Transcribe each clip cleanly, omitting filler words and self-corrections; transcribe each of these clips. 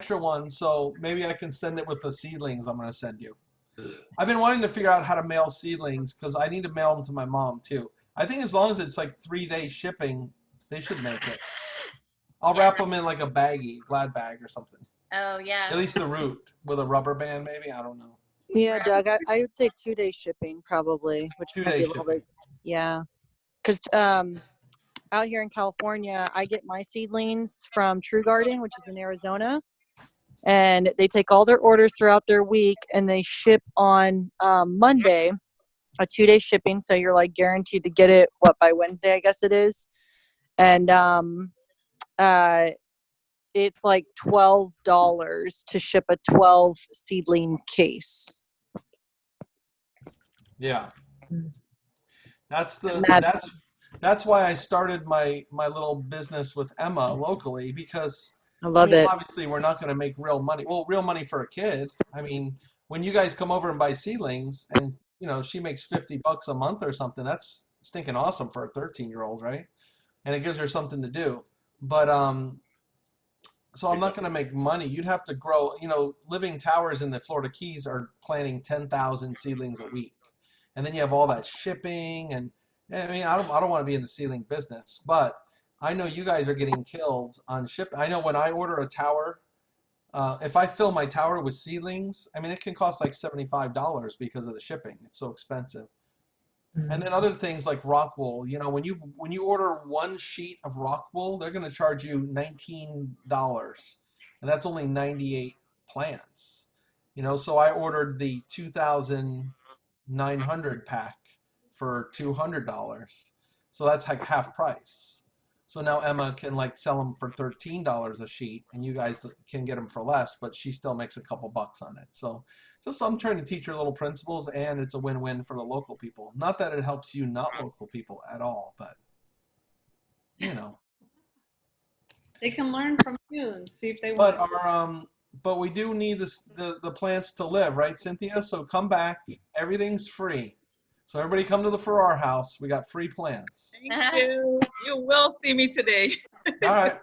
extra one, so maybe I can send it with the seedlings I'm going to send you. I've been wanting to figure out how to mail seedlings because I need to mail them to my mom too. I think as long as it's like 3 day shipping, they should make it. I'll Yeah. wrap them in like a baggie, glad bag or something. Oh, yeah. At least the root with a rubber band, maybe. I don't know. Yeah, Right. Doug, I would say 2 day shipping probably, which might 2 day be a little shipping. bit, yeah. Because out here in California, I get my seedlings from True Garden, which is in Arizona, and they take all their orders throughout their week and they ship on Monday, a 2 day shipping. So you're like guaranteed to get it by Wednesday, I guess it is. And it's like $12 to ship a 12 seedling case. Yeah. Mm. That's why I started my little business with Emma locally because I love it. obviously we're not going to make real money. Well, real money for a kid. I mean, when you guys come over and buy seedlings and she makes $50 a month or something, that's stinking awesome for a 13-year-old, right? And it gives her something to do. But so I'm not going to make money. You'd have to grow, Living Towers in the Florida Keys are planting 10,000 seedlings a week. And then you have all that shipping and I don't want to be in the seedling business, but I know you guys are getting killed on ship. I know when I order a tower, if I fill my tower with seedlings, it can cost like $75 because of the shipping. It's so expensive. And then other things like rock wool, when you order one sheet of rock wool, they're going to charge you $19, and that's only 98 plants. So I ordered the 2,900 pack for $200. So that's like half price. So now Emma can sell them for $13 a sheet, and you guys can get them for less, but she still makes a couple bucks on it. So just I'm trying to teach her little principles, and it's a win-win for the local people. Not that it helps you not local people at all, but They can learn from you and see if they want. But we do need the plants to live, right, Cynthia? So come back. Everything's free. So everybody come to the Farrar house. We got free plants. Thank you. You will see me today. All right.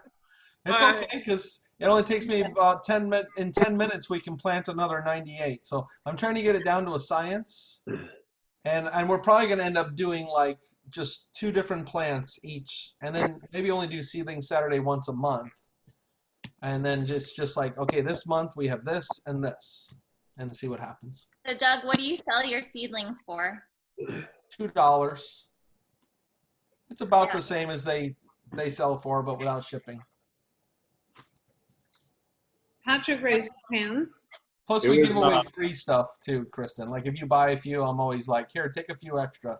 It's All okay because it only takes me about 10 minutes. In 10 minutes, we can plant another 98. So I'm trying to get it down to a science. And we're probably going to end up doing just 2 different plants each. And then maybe only do Seedling Saturday once a month. And then just okay, this month we have this and this. And see what happens. So, Doug, what do you sell your seedlings for? $2. It's about the same as they sell for, but without shipping. Patrick raised his hand. Plus, we give away free stuff too, Kristen. Like if you buy a few, I'm always like, here, take a few extra.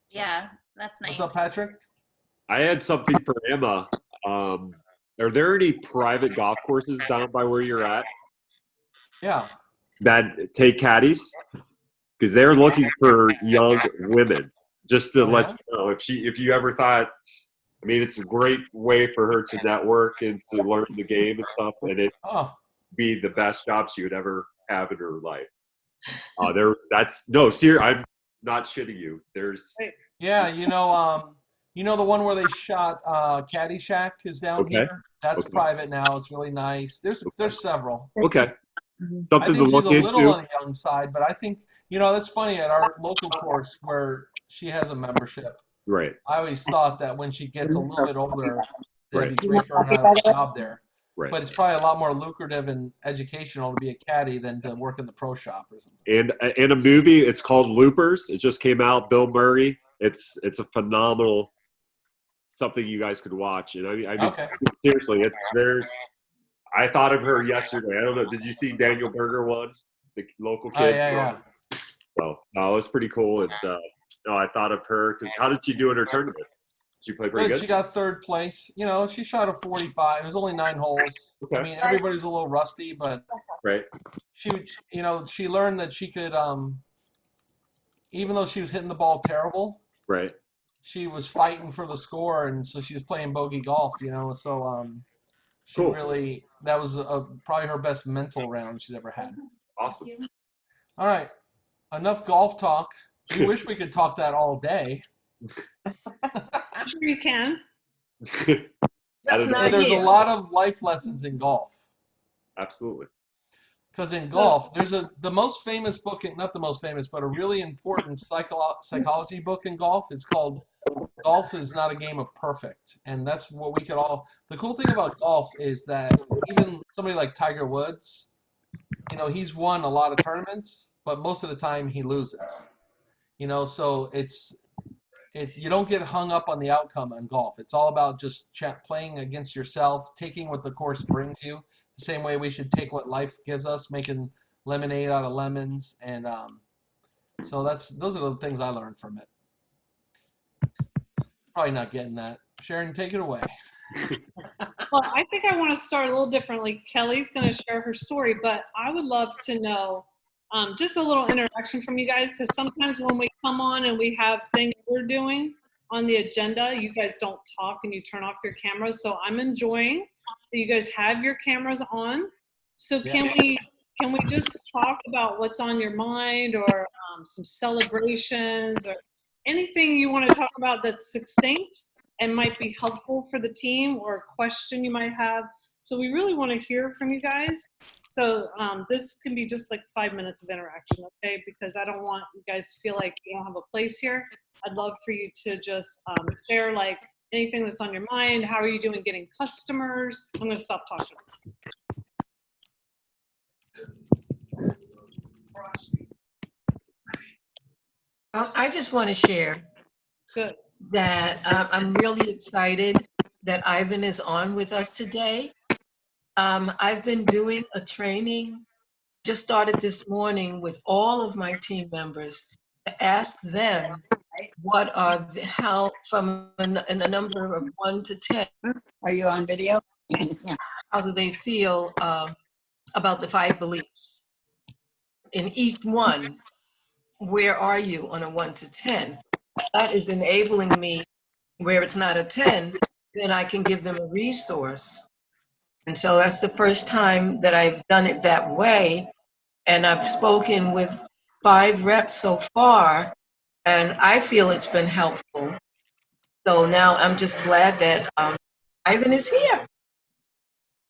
Yeah, that's nice. What's up, Patrick? I had something for Emma. Are there any private golf courses down by where you're at Yeah. that take caddies? Because they're looking for young women. Just to let you know, if you ever thought, it's a great way for her to network and to learn the game and stuff, and it be the best job she would ever have in her life. I'm not shitting you. There's the one where they shot Caddyshack is down here. That's private now. It's really nice. There's several. Okay. I think to she's look a little into. on the young side, but I think that's funny at our local course where she has a membership. Right. I always thought that when she gets a little bit older, it'd be Right. great for her to have a job there. Right. But it's probably a lot more lucrative and educational to be a caddy than to work in the pro shop or something. And a movie, it's called Loopers. It just came out. Bill Murray. It's a phenomenal something you guys could watch. And seriously, I thought of her yesterday. I don't know. Did you see Daniel Berger one? The local kid? Yeah. So it was pretty cool. And I thought of her because how did she do in her tournament? She played pretty good. She got 3rd place. She shot a 45. It was only 9 holes. Okay. Everybody's a little rusty, but right. She learned that she could, even though she was hitting the ball terrible. Right. She was fighting for the score, and so she was playing bogey golf. So she cool. really that was probably her best mental round she's ever had. Awesome. All right, enough golf talk. We wish we could talk that all day. I'm sure you can. I don't know. There's a lot of life lessons in golf. Absolutely. Because in golf, there's the most famous book, not the most famous, but a really important psychology book in golf is called Golf is Not a Game of Perfect. And that's what we could all, the cool thing about golf is that even somebody like Tiger Woods, you know, he's won a lot of tournaments, but most of the time he loses. You know, so you don't get hung up on the outcome in golf. It's all about just playing against yourself, taking what the course brings you. The same way we should take what life gives us, making lemonade out of lemons, and so those are the things I learned from it. Probably not getting that. Sharon, take it away. Well, I think I want to start a little differently. Kelly's going to share her story, but I would love to know just a little interaction from you guys, because sometimes when we come on and we have things we're doing on the agenda, you guys don't talk and you turn off your cameras. So I'm enjoying that you guys have your cameras on. So can we just talk about what's on your mind, or some celebrations, or anything you want to talk about that's succinct and might be helpful for the team, or a question you might have? So we really want to hear from you guys. So this can be just like 5 minutes of interaction, okay? Because I don't want you guys to feel like you don't have a place here. I'd love for you to just share like anything that's on your mind. How are you doing getting customers? I'm going to stop talking. I just want to share Good. that I'm really excited that Ivan is on with us today. I've been doing a training, just started this morning with all of my team members to ask them what are how from a number of 1 to 10. Are you on video? Yeah. How do they feel about the 5 beliefs? In each one, where are you on a 1 to 10? That is enabling me, where it's not a 10, then I can give them a resource. And so that's the first time that I've done it that way. And I've spoken with 5 reps so far, and I feel it's been helpful. So now I'm just glad that Ivan is here.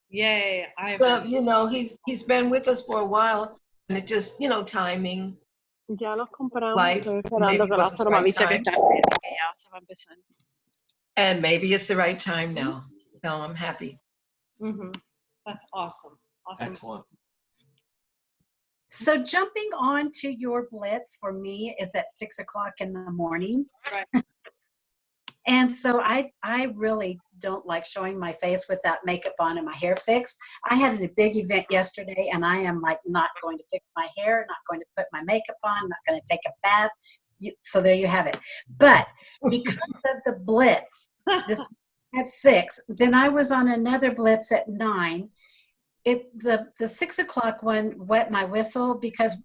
Yay, Ivan. So, you know, he's been with us for a while, and it just, you know, timing. Ya los compramos, Life, estoy maybe esperando que la wasn't the otra me right avise que time. está ready, que ya se va a empezar. And maybe it's the right time now. So I'm happy. Mm-hmm. That's awesome. Awesome. Excellent. So jumping on to your blitz for me is at 6 o'clock in the morning. Right. And so I really don't like showing my face without makeup on and my hair fixed. I had a big event yesterday, and I am like not going to fix my hair, not going to put my makeup on, not going to take a bath. So there you have it. But because of the blitz, this at 6, then I was on another blitz at 9. The 6 o'clock one wet my whistle, because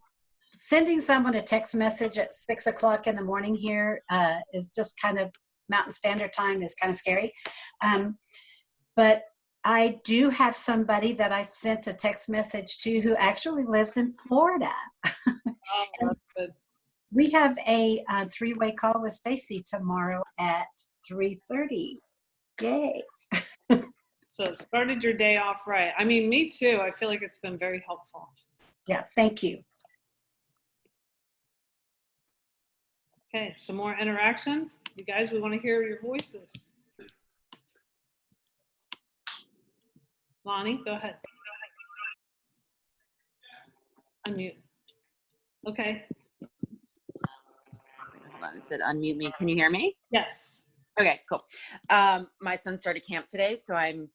sending someone a text message at 6 o'clock in the morning here is just kind of Mountain Standard Time is kind of scary. But I do have somebody that I sent a text message to who actually lives in Florida. Oh, that's good. We have a 3-way call with Stacy tomorrow at 3:30. Yay. So it started your day off right. I mean, me too. I feel like it's been very helpful. Yeah, thank you. Okay, some more interaction. You guys, we want to hear your voices. Lonnie, go ahead. Unmute. Okay. Hold on, it said unmute me. Can you hear me? Yes. Okay, cool. My son started camp today, so I'm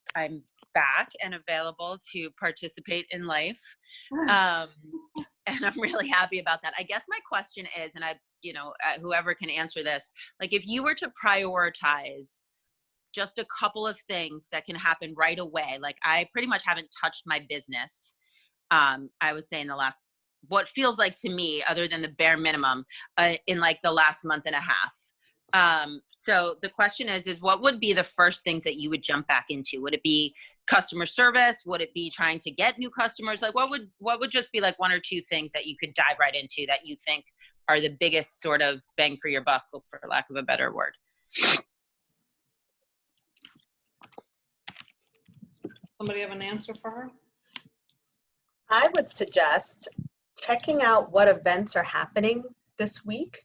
back and available to participate in life. And I'm really happy about that. I guess my question is, and whoever can answer this, like if you were to prioritize just a couple of things that can happen right away, like I pretty much haven't touched my business. I would say in the last, what feels like to me, other than the bare minimum, in like the last month and a half. So the question is what would be the first things that you would jump back into? Would it be customer service? Would it be trying to get new customers? Like what would just be like 1 or 2 things that you could dive right into that you think are the biggest sort of bang for your buck, for lack of a better word? Somebody have an answer for her? I would suggest checking out what events are happening this week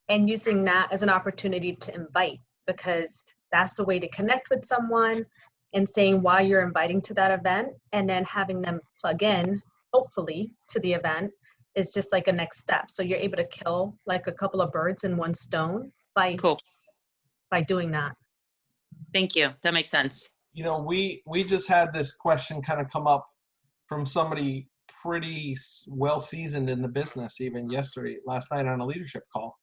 and using that as an opportunity to invite, because that's the way to connect with someone and saying why you're inviting to that event, and then having them plug in, hopefully, to the event is just like a next step. So you're able to kill like a couple of birds in one stone by Cool. doing that. Thank you. That makes sense. You know, we just had this question kind of come up from somebody pretty well seasoned in the business, even last night on a leadership call.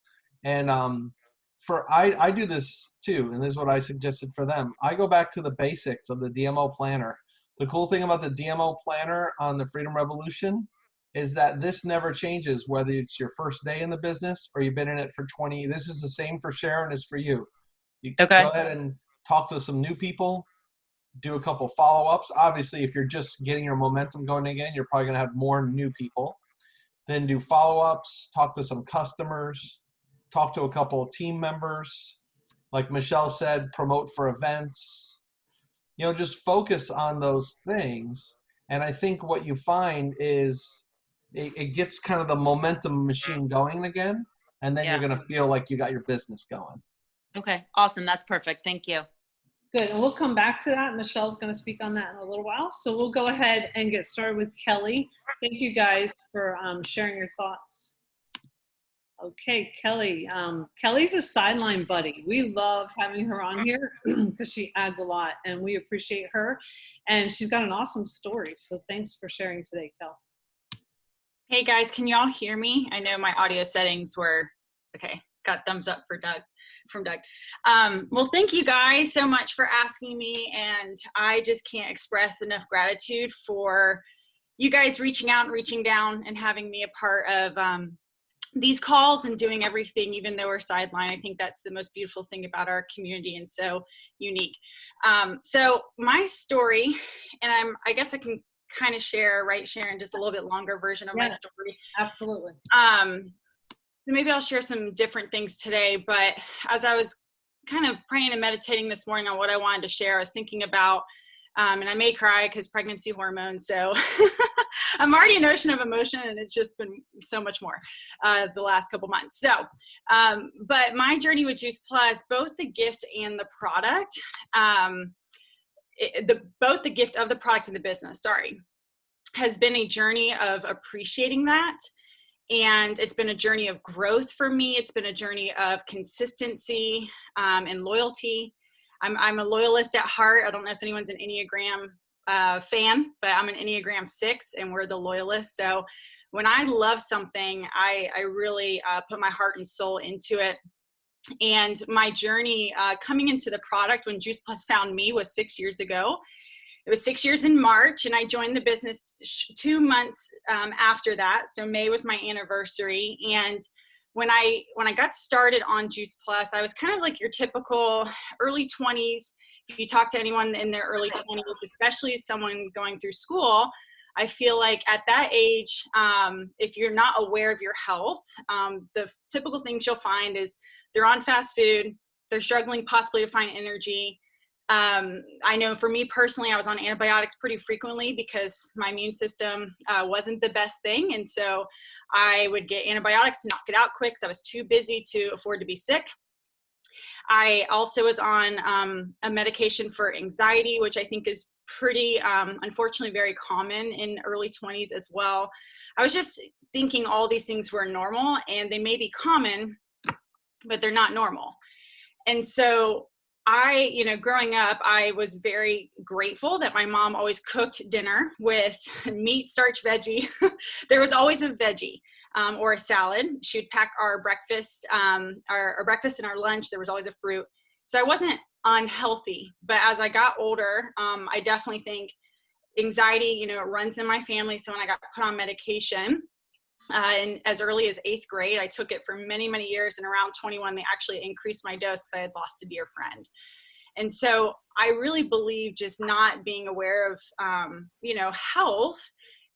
And I do this too, and this is what I suggested for them. I go back to the basics of the DMO planner. The cool thing about the DMO planner on the Freedom Revolution is that this never changes, whether it's your first day in the business or you've been in it for 20. This is the same for Sharon as for you. You Okay. go ahead and talk to some new people, do a couple follow-ups. Obviously, if you're just getting your momentum going again, you're probably going to have more new people. Then do follow-ups, talk to some customers, talk to a couple of team members. Like Michelle said, promote for events. You know, just focus on those things. And I think what you find is it gets kind of the momentum machine going again. And then Yeah. you're going to feel like you got your business going. Okay. Awesome. That's perfect. Thank you. Good, and we'll come back to that. Michelle's going to speak on that in a little while. So we'll go ahead and get started with Kelly. Thank you guys for sharing your thoughts. Okay, Kelly. Kelly's a sideline buddy. We love having her on here because she adds a lot, and we appreciate her. And she's got an awesome story. So thanks for sharing today, Kel. Hey guys, can y'all hear me? I know my audio settings were okay. Got thumbs up for Doug. From Doug. Well, thank you guys so much for asking me, and I just can't express enough gratitude for you guys reaching out and reaching down and having me a part of these calls and doing everything, even though we're sideline. I think that's the most beautiful thing about our community and so unique. So my story, and I guess I can kind of share, right, Sharon, just a little bit longer version of my story. Absolutely. So maybe I'll share some different things today, but as I was kind of praying and meditating this morning on what I wanted to share, I was thinking about, and I may cry because pregnancy hormones, so I'm already an ocean of emotion, and it's just been so much more the last couple months. So, but my journey with Juice Plus, both the gift and the product, both the gift of the product and the business, has been a journey of appreciating that. And it's been a journey of growth for me. It's been a journey of consistency and loyalty. I'm a loyalist at heart. I don't know if anyone's an Enneagram fan, but I'm an Enneagram 6, and we're the loyalists. So when I love something, I really put my heart and soul into it. And my journey coming into the product when Juice Plus found me was 6 years ago. It was 6 years in March, and I joined the business 2 months after that. So May was my anniversary. And when I got started on Juice Plus, I was kind of like your typical early 20s. If you talk to anyone in their early 20s, especially someone going through school, I feel like at that age, if you're not aware of your health, the typical things you'll find is they're on fast food, they're struggling possibly to find energy. I know for me personally, I was on antibiotics pretty frequently because my immune system wasn't the best thing. And so I would get antibiotics to knock it out quick because I was too busy to afford to be sick. I also was on a medication for anxiety, which I think is pretty, unfortunately, very common in early 20s as well. I was just thinking all these things were normal, and they may be common, but they're not normal. And so growing up, I was very grateful that my mom always cooked dinner with meat, starch, veggie. There was always a veggie or a salad. She would pack our breakfast, our breakfast and our lunch. There was always a fruit. So I wasn't unhealthy. But as I got older, I definitely think anxiety, it runs in my family. So when I got put on medication, and as early as 8th grade, I took it for many, many years. And around 21, they actually increased my dose because I had lost a dear friend. And so I really believe just not being aware of, health,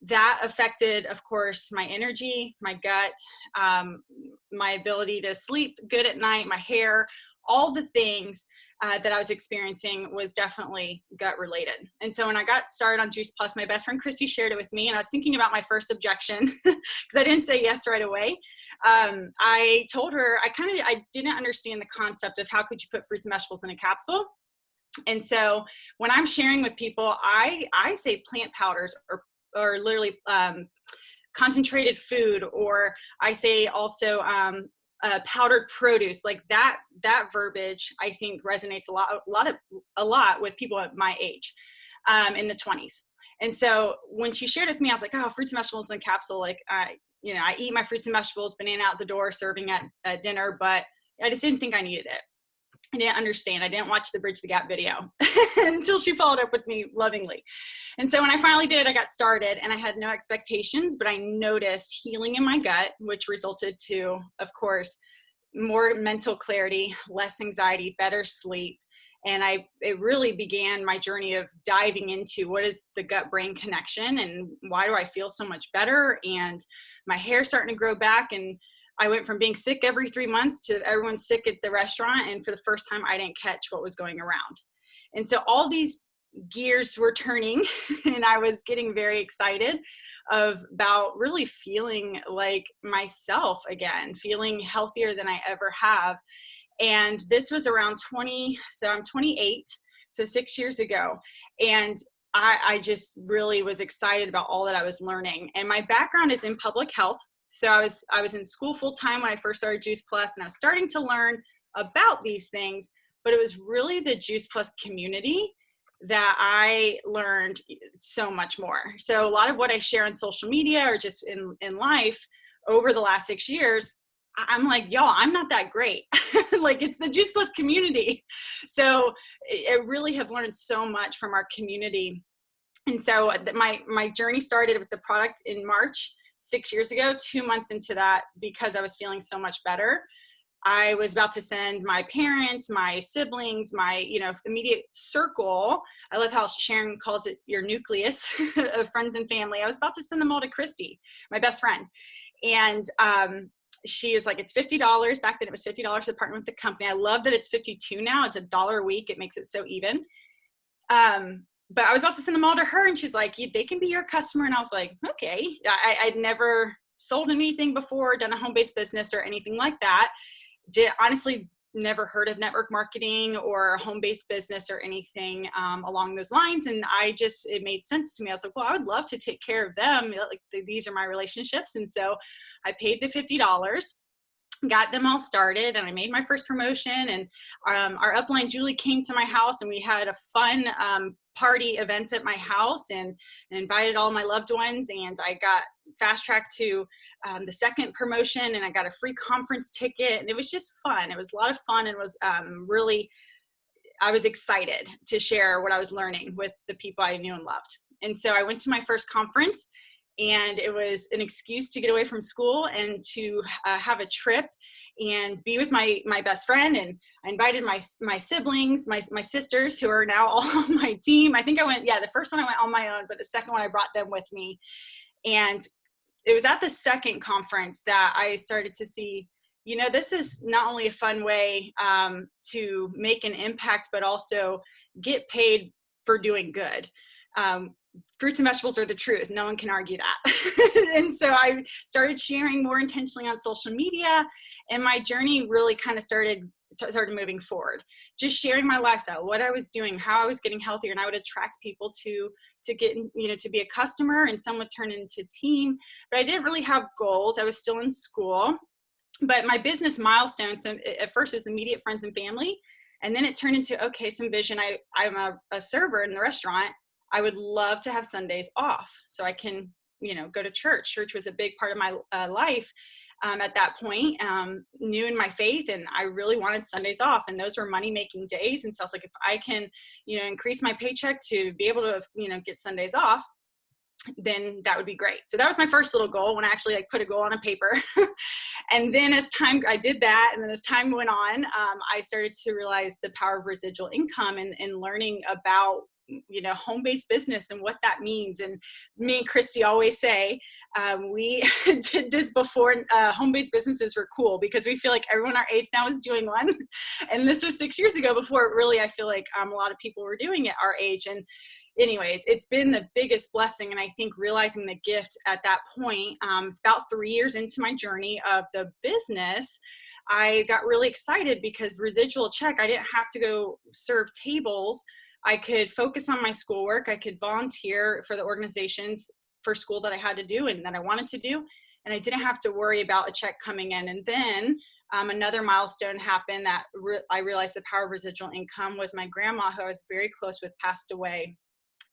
that affected, of course, my energy, my gut, my ability to sleep good at night, my hair, all the things. that I was experiencing was definitely gut related. And so when I got started on Juice Plus, my best friend Christy shared it with me, and I was thinking about my first objection because I didn't say yes right away. I told her I didn't understand the concept of how could you put fruits and vegetables in a capsule. And so when I'm sharing with people, I say plant powders or literally concentrated food, or I say also powdered produce. Like that verbiage I think resonates a lot with people at my age, in the 20s. And so when she shared with me, I was like, oh, fruits and vegetables in a capsule. Like I eat my fruits and vegetables, banana out the door, serving at dinner, but I just didn't think I needed it. I didn't understand. I didn't watch the Bridge the Gap video until she followed up with me lovingly. And so when I finally did, I got started and I had no expectations, but I noticed healing in my gut, which resulted to, of course, more mental clarity, less anxiety, better sleep. And it really began my journey of diving into what is the gut-brain connection and why do I feel so much better, and my hair starting to grow back. And I went from being sick every 3 months to everyone sick at the restaurant. And for the first time, I didn't catch what was going around. And so all these gears were turning and I was getting very excited about really feeling like myself again, feeling healthier than I ever have. And this was around 20, so I'm 28, so 6 years ago. And I just really was excited about all that I was learning. And my background is in public health. So I was in school full time when I first started Juice Plus, and I was starting to learn about these things, but it was really the Juice Plus community that I learned so much more. So a lot of what I share on social media or just in life over the last 6 years, I'm like, y'all, I'm not that great. Like, it's the Juice Plus community. So I really have learned so much from our community. And so my journey started with the product in March 6 years ago. 2 months into that, because I was feeling so much better, I was about to send my parents, my siblings, my immediate circle. I love how Sharon calls it your nucleus of friends and family. I was about to send them all to Christy, my best friend. And she is like, it's $50. Back then it was $50 to partner with the company. I love that it's $52 now. It's $1 a week. It makes it so even. But I was about to send them all to her, and she's like, they can be your customer. And I was like, okay. I'd never sold anything before, done a home-based business or anything like that. Honestly, never heard of network marketing or a home-based business or anything along those lines. And it made sense to me. I was like, well, I would love to take care of them. Like, these are my relationships. And so I paid the $50. Got them all started, and I made my first promotion, and our upline Julie came to my house, and we had a fun party event at my house, and invited all my loved ones, and I got fast tracked to the second promotion, and I got a free conference ticket, and it was just fun. It was a lot of fun, and was I was excited to share what I was learning with the people I knew and loved. And so I went to my first conference, and it was an excuse to get away from school and to have a trip and be with my best friend. And I invited my siblings, my sisters, who are now all on my team. I think the first one I went on my own, but the second one I brought them with me. And it was at the second conference that I started to see, this is not only a fun way to make an impact, but also get paid for doing good. Fruits and vegetables are the truth. No one can argue that. And so I started sharing more intentionally on social media, and my journey really kind of started moving forward, just sharing my lifestyle, what I was doing, how I was getting healthier. And I would attract people to get, to be a customer, and some would turn into team, but I didn't really have goals. I was still in school, but my business milestone, so at first is immediate friends and family. And then it turned into, okay, some vision. I'm a server in the restaurant. I would love to have Sundays off so I can, go to church. Church was a big part of my life at that point, new in my faith, and I really wanted Sundays off, and those were money-making days. And so I was like, if I can, increase my paycheck to be able to, get Sundays off, then that would be great. So that was my first little goal, when I actually put a goal on a paper. And then I did that. And then as time went on, I started to realize the power of residual income and learning about home-based business and what that means. And me and Christy always say, we did this before home-based businesses were cool, because we feel like everyone our age now is doing one. And this was 6 years ago, before really, I feel like a lot of people were doing it our age. And anyways, it's been the biggest blessing. And I think realizing the gift at that point, about 3 years into my journey of the business, I got really excited because residual check, I didn't have to go serve tables. I could focus on my schoolwork. I could volunteer for the organizations for school that I had to do and that I wanted to do. And I didn't have to worry about a check coming in. And then another milestone happened that I realized the power of residual income was my grandma, who I was very close with, passed away.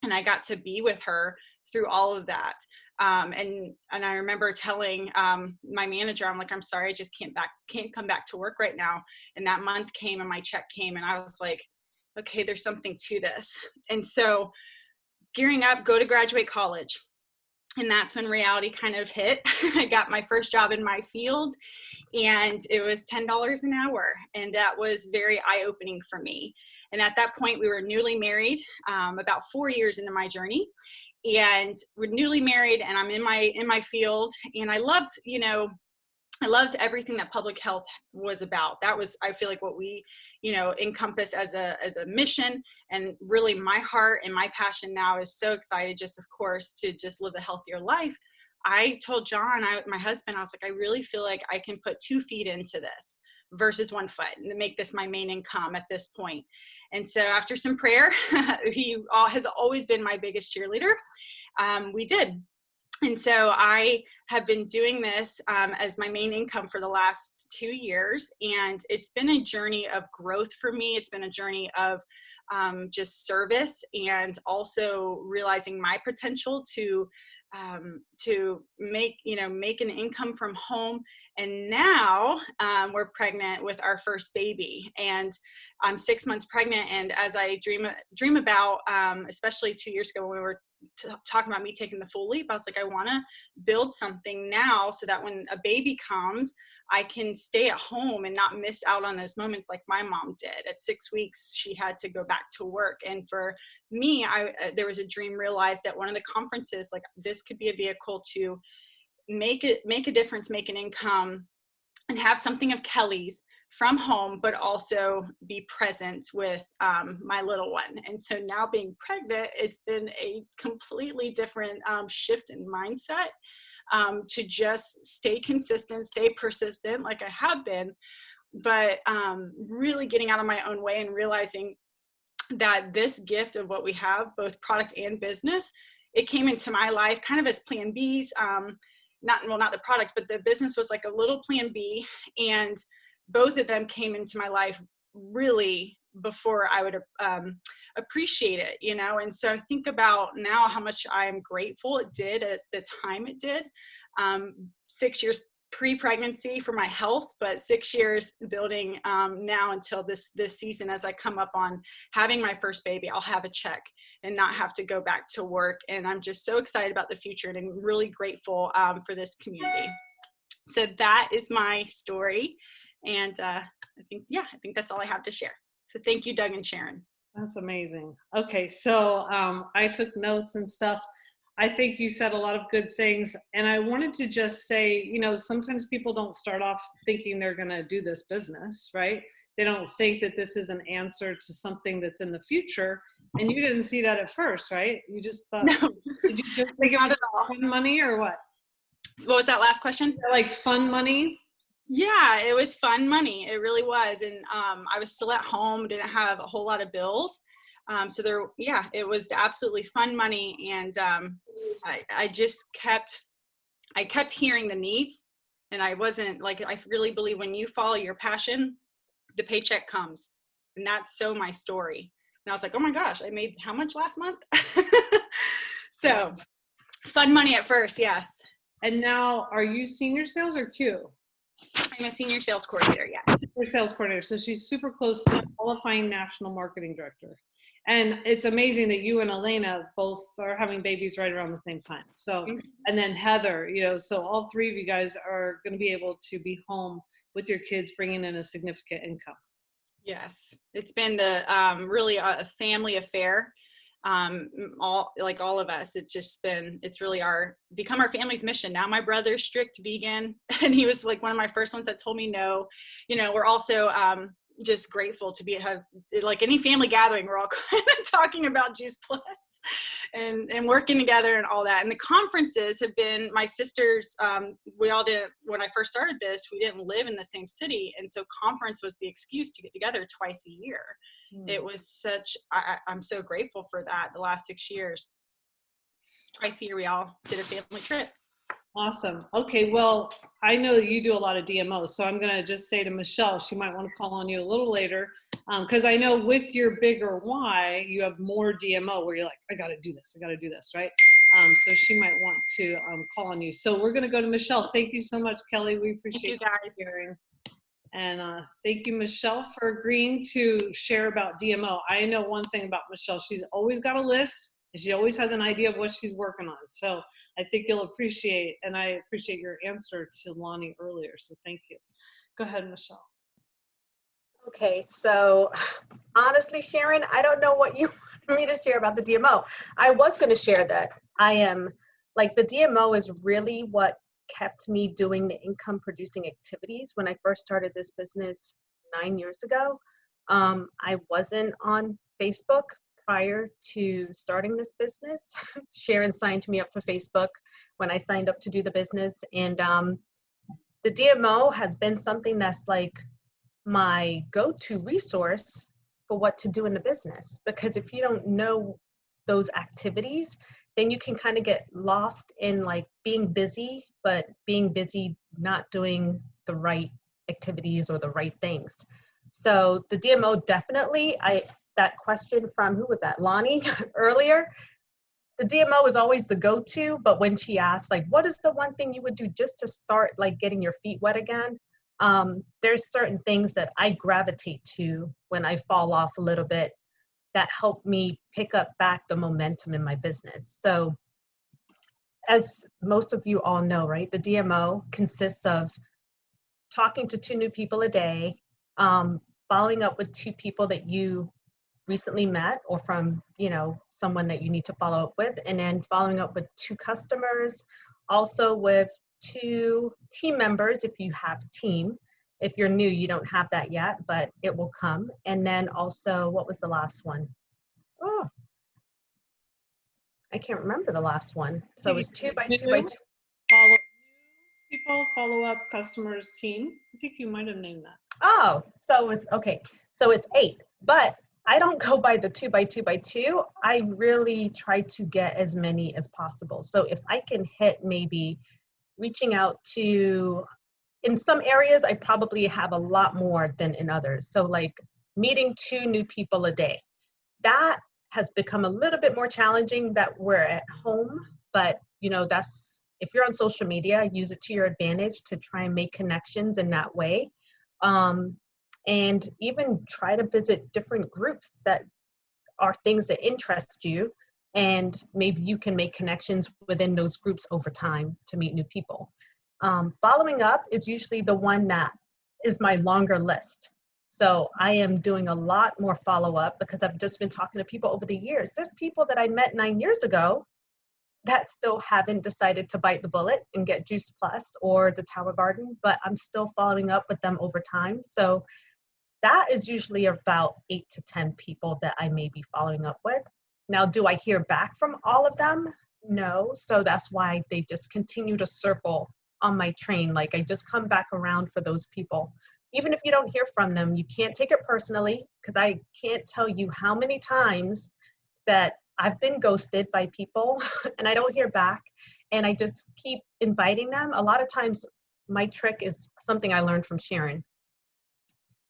And I got to be with her through all of that. And I remember telling my manager, I'm like, I'm sorry, I just can't come back to work right now. And that month came and my check came, and I was like, okay, there's something to this. And so gearing up, go to graduate college. And that's when reality kind of hit. I got my first job in my field, and it was $10 an hour. And that was very eye-opening for me. And at that point, we were newly married, about 4 years into my journey. And we're newly married, and I'm in my field, and I loved everything that public health was about. That was, I feel like, what we, encompass as a mission. And really my heart and my passion now is so excited, just of course, to just live a healthier life. I told John, my husband, I was like, I really feel like I can put 2 feet into this versus 1 foot and make this my main income at this point. And so after some prayer, he has always been my biggest cheerleader. We did. And so I have been doing this as my main income for the last 2 years. And it's been a journey of growth for me. It's been a journey of just service, and also realizing my potential to make an income from home. And now we're pregnant with our first baby, and I'm 6 months pregnant. And as I dream about, especially 2 years ago when we were talking about me taking the full leap, I was like, I want to build something now so that when a baby comes, I can stay at home and not miss out on those moments like my mom did. At 6 weeks, she had to go back to work. And for me, there was a dream realized at one of the conferences, like this could be a vehicle to make a difference, make an income, and have something of Kelly's from home, but also be present with my little one. And so now being pregnant, it's been a completely different shift in mindset to just stay consistent, stay persistent like I have been, but really getting out of my own way and realizing that this gift of what we have, both product and business, it came into my life kind of as plan Bs. Not the product, but the business was like a little plan B. And both of them came into my life really before I would appreciate it, And so I think about now how much I am grateful it did at the time it did. 6 years pre-pregnancy for my health, but 6 years building now until this season. As I come up on having my first baby, I'll have a check and not have to go back to work. And I'm just so excited about the future, and I'm really grateful for this community. So that is my story. And I think that's all I have to share. So thank you, Doug and Sharon. That's amazing. Okay, so I took notes and stuff. I think you said a lot of good things. And I wanted to just say, sometimes people don't start off thinking they're going to do this business, right? They don't think that this is an answer to something that's in the future. And you didn't see that at first, right? You just thought, no. Did you just think it was fun money or what? What was that last question? Like fun money? Yeah, it was fun money. It really was. And I was still at home, didn't have a whole lot of bills. So it was absolutely fun money. And I kept hearing the needs, and I wasn't like, I really believe when you follow your passion, the paycheck comes. And that's so my story. And I was like, oh my gosh, I made how much last month? So fun money at first. Yes. And now are you senior sales or Q? I'm a senior sales coordinator. Yeah. Senior sales coordinator. So she's super close to qualifying national marketing director. And it's amazing that you and Elena both are having babies right around the same time. So, and then Heather, so all three of you guys are going to be able to be home with your kids, bringing in a significant income. Yes. It's been really a family affair. all of us. It's really become our family's mission. Now my brother's strict vegan, and he was like one of my first ones that told me no. We're also just grateful to have like any family gathering, we're all kind of talking about Juice Plus and working together and all that. And the conferences have been my sisters. We all did, when I first started this, we didn't live in the same city. And so conference was the excuse to get together twice a year. It was I'm so grateful for that. The last 6 years, twice a year, we all did a family trip. Awesome. Okay, well, I know that you do a lot of DMOs, so I'm going to just say to Michelle, she might want to call on you a little later, because I know with your bigger why, you have more DMO where you're like, I got to do this, right? So she might want to call on you. So we're going to go to Michelle. Thank you so much, Kelly. We appreciate you guys sharing. And thank you, Michelle, for agreeing to share about DMO. I know one thing about Michelle. She's always got a list. And she always has an idea of what she's working on. So I think you'll appreciate, and I appreciate your answer to Lonnie earlier. So thank you. Go ahead, Michelle. Okay, so honestly, Sharon, I don't know what you want me to share about the DMO. I was going to share that the DMO is really what kept me doing the income producing activities. When I first started this business 9 years ago, I wasn't on Facebook prior to starting this business. Sharon signed me up for Facebook when I signed up to do the business. And the DMO has been something that's like my go-to resource for what to do in the business. Because if you don't know those activities, then you can kind of get lost in like being busy, but being busy not doing the right activities or the right things. So the DMO definitely, that question from, who was that, Lonnie earlier, the DMO is always the go-to, but when she asked, like, what is the one thing you would do just to start like getting your feet wet again? There's certain things that I gravitate to when I fall off a little bit that help me pick up back the momentum in my business. So as most of you all know, right, the DMO consists of talking to 2 new people a day, following up with 2 people that you recently met or from, someone that you need to follow up with, and then following up with 2 customers, also with 2 team members if you have a team. If you're new, you don't have that yet, but it will come. And then also, what was the last one? Oh, I can't remember the last one. So it was 2 by 2 by 2. Follow up customers team. I think you might have named that. Oh, so it's okay. So it's 8, but I don't go by the 2 by 2 by 2. I really try to get as many as possible. So if I can hit maybe reaching out to, in some areas, I probably have a lot more than in others. So like meeting 2 new people a day, that has become a little bit more challenging that we're at home, but that's, if you're on social media, use it to your advantage to try and make connections in that way. And even try to visit different groups that are things that interest you, and maybe you can make connections within those groups over time to meet new people. Following up is usually the one that is my longer list. So I am doing a lot more follow-up because I've just been talking to people over the years. There's people that I met 9 years ago that still haven't decided to bite the bullet and get Juice Plus or the Tower Garden, but I'm still following up with them over time. So that is usually about 8 to 10 people that I may be following up with. Now, do I hear back from all of them? No. So that's why they just continue to circle on my train. Like I just come back around for those people. Even if you don't hear from them, you can't take it personally, because I can't tell you how many times that I've been ghosted by people and I don't hear back, and I just keep inviting them. A lot of times my trick is something I learned from Sharon.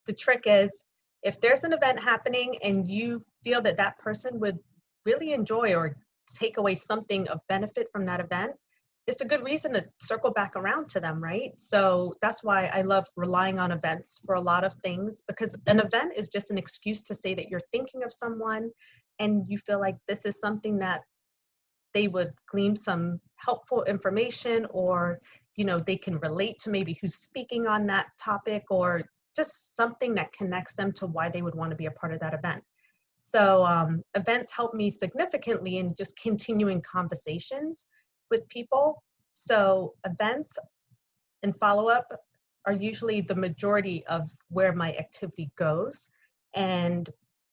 The trick is, if there's an event happening and you feel that that person would really enjoy or take away something of benefit from that event, it's a good reason to circle back around to them, right? So that's why I love relying on events for a lot of things, because an event is just an excuse to say that you're thinking of someone and you feel like this is something that they would glean some helpful information, or they can relate to maybe who's speaking on that topic, or just something that connects them to why they would want to be a part of that event. So events help me significantly in just continuing conversations with people. So events and follow-up are usually the majority of where my activity goes. And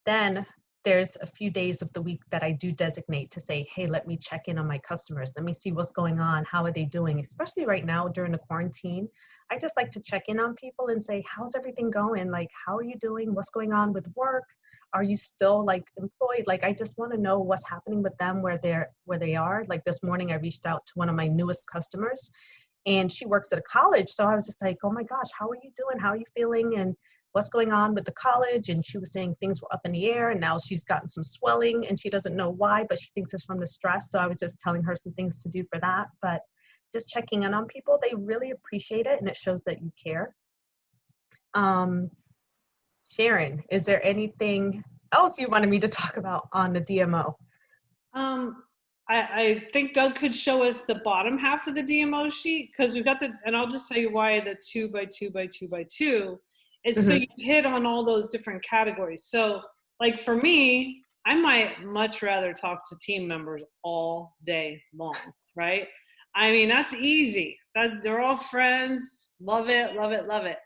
then there's a few days of the week that I do designate to say, hey, let me check in on my customers. Let me see what's going on. How are they doing? Especially right now during the quarantine. I just like to check in on people and say, how's everything going? Like, how are you doing? What's going on with work? Are you still like employed? Like, I just want to know what's happening with them, where they are. Like this morning, I reached out to one of my newest customers, and she works at a college. So I was just like, oh my gosh, how are you doing? How are you feeling? And what's going on with the college? And she was saying things were up in the air, and now she's gotten some swelling and she doesn't know why, but she thinks it's from the stress. So I was just telling her some things to do for that. But just checking in on people, they really appreciate it, and it shows that you care. Sharon, is there anything else you wanted me to talk about on the DMO? I think Doug could show us the bottom half of the DMO sheet, because we've got and I'll just tell you why the 2 by 2 by 2 by 2 is so you hit on all those different categories. So like for me, I might much rather talk to team members all day long, right? I mean, that's easy. They're all friends, love it, love it, love it.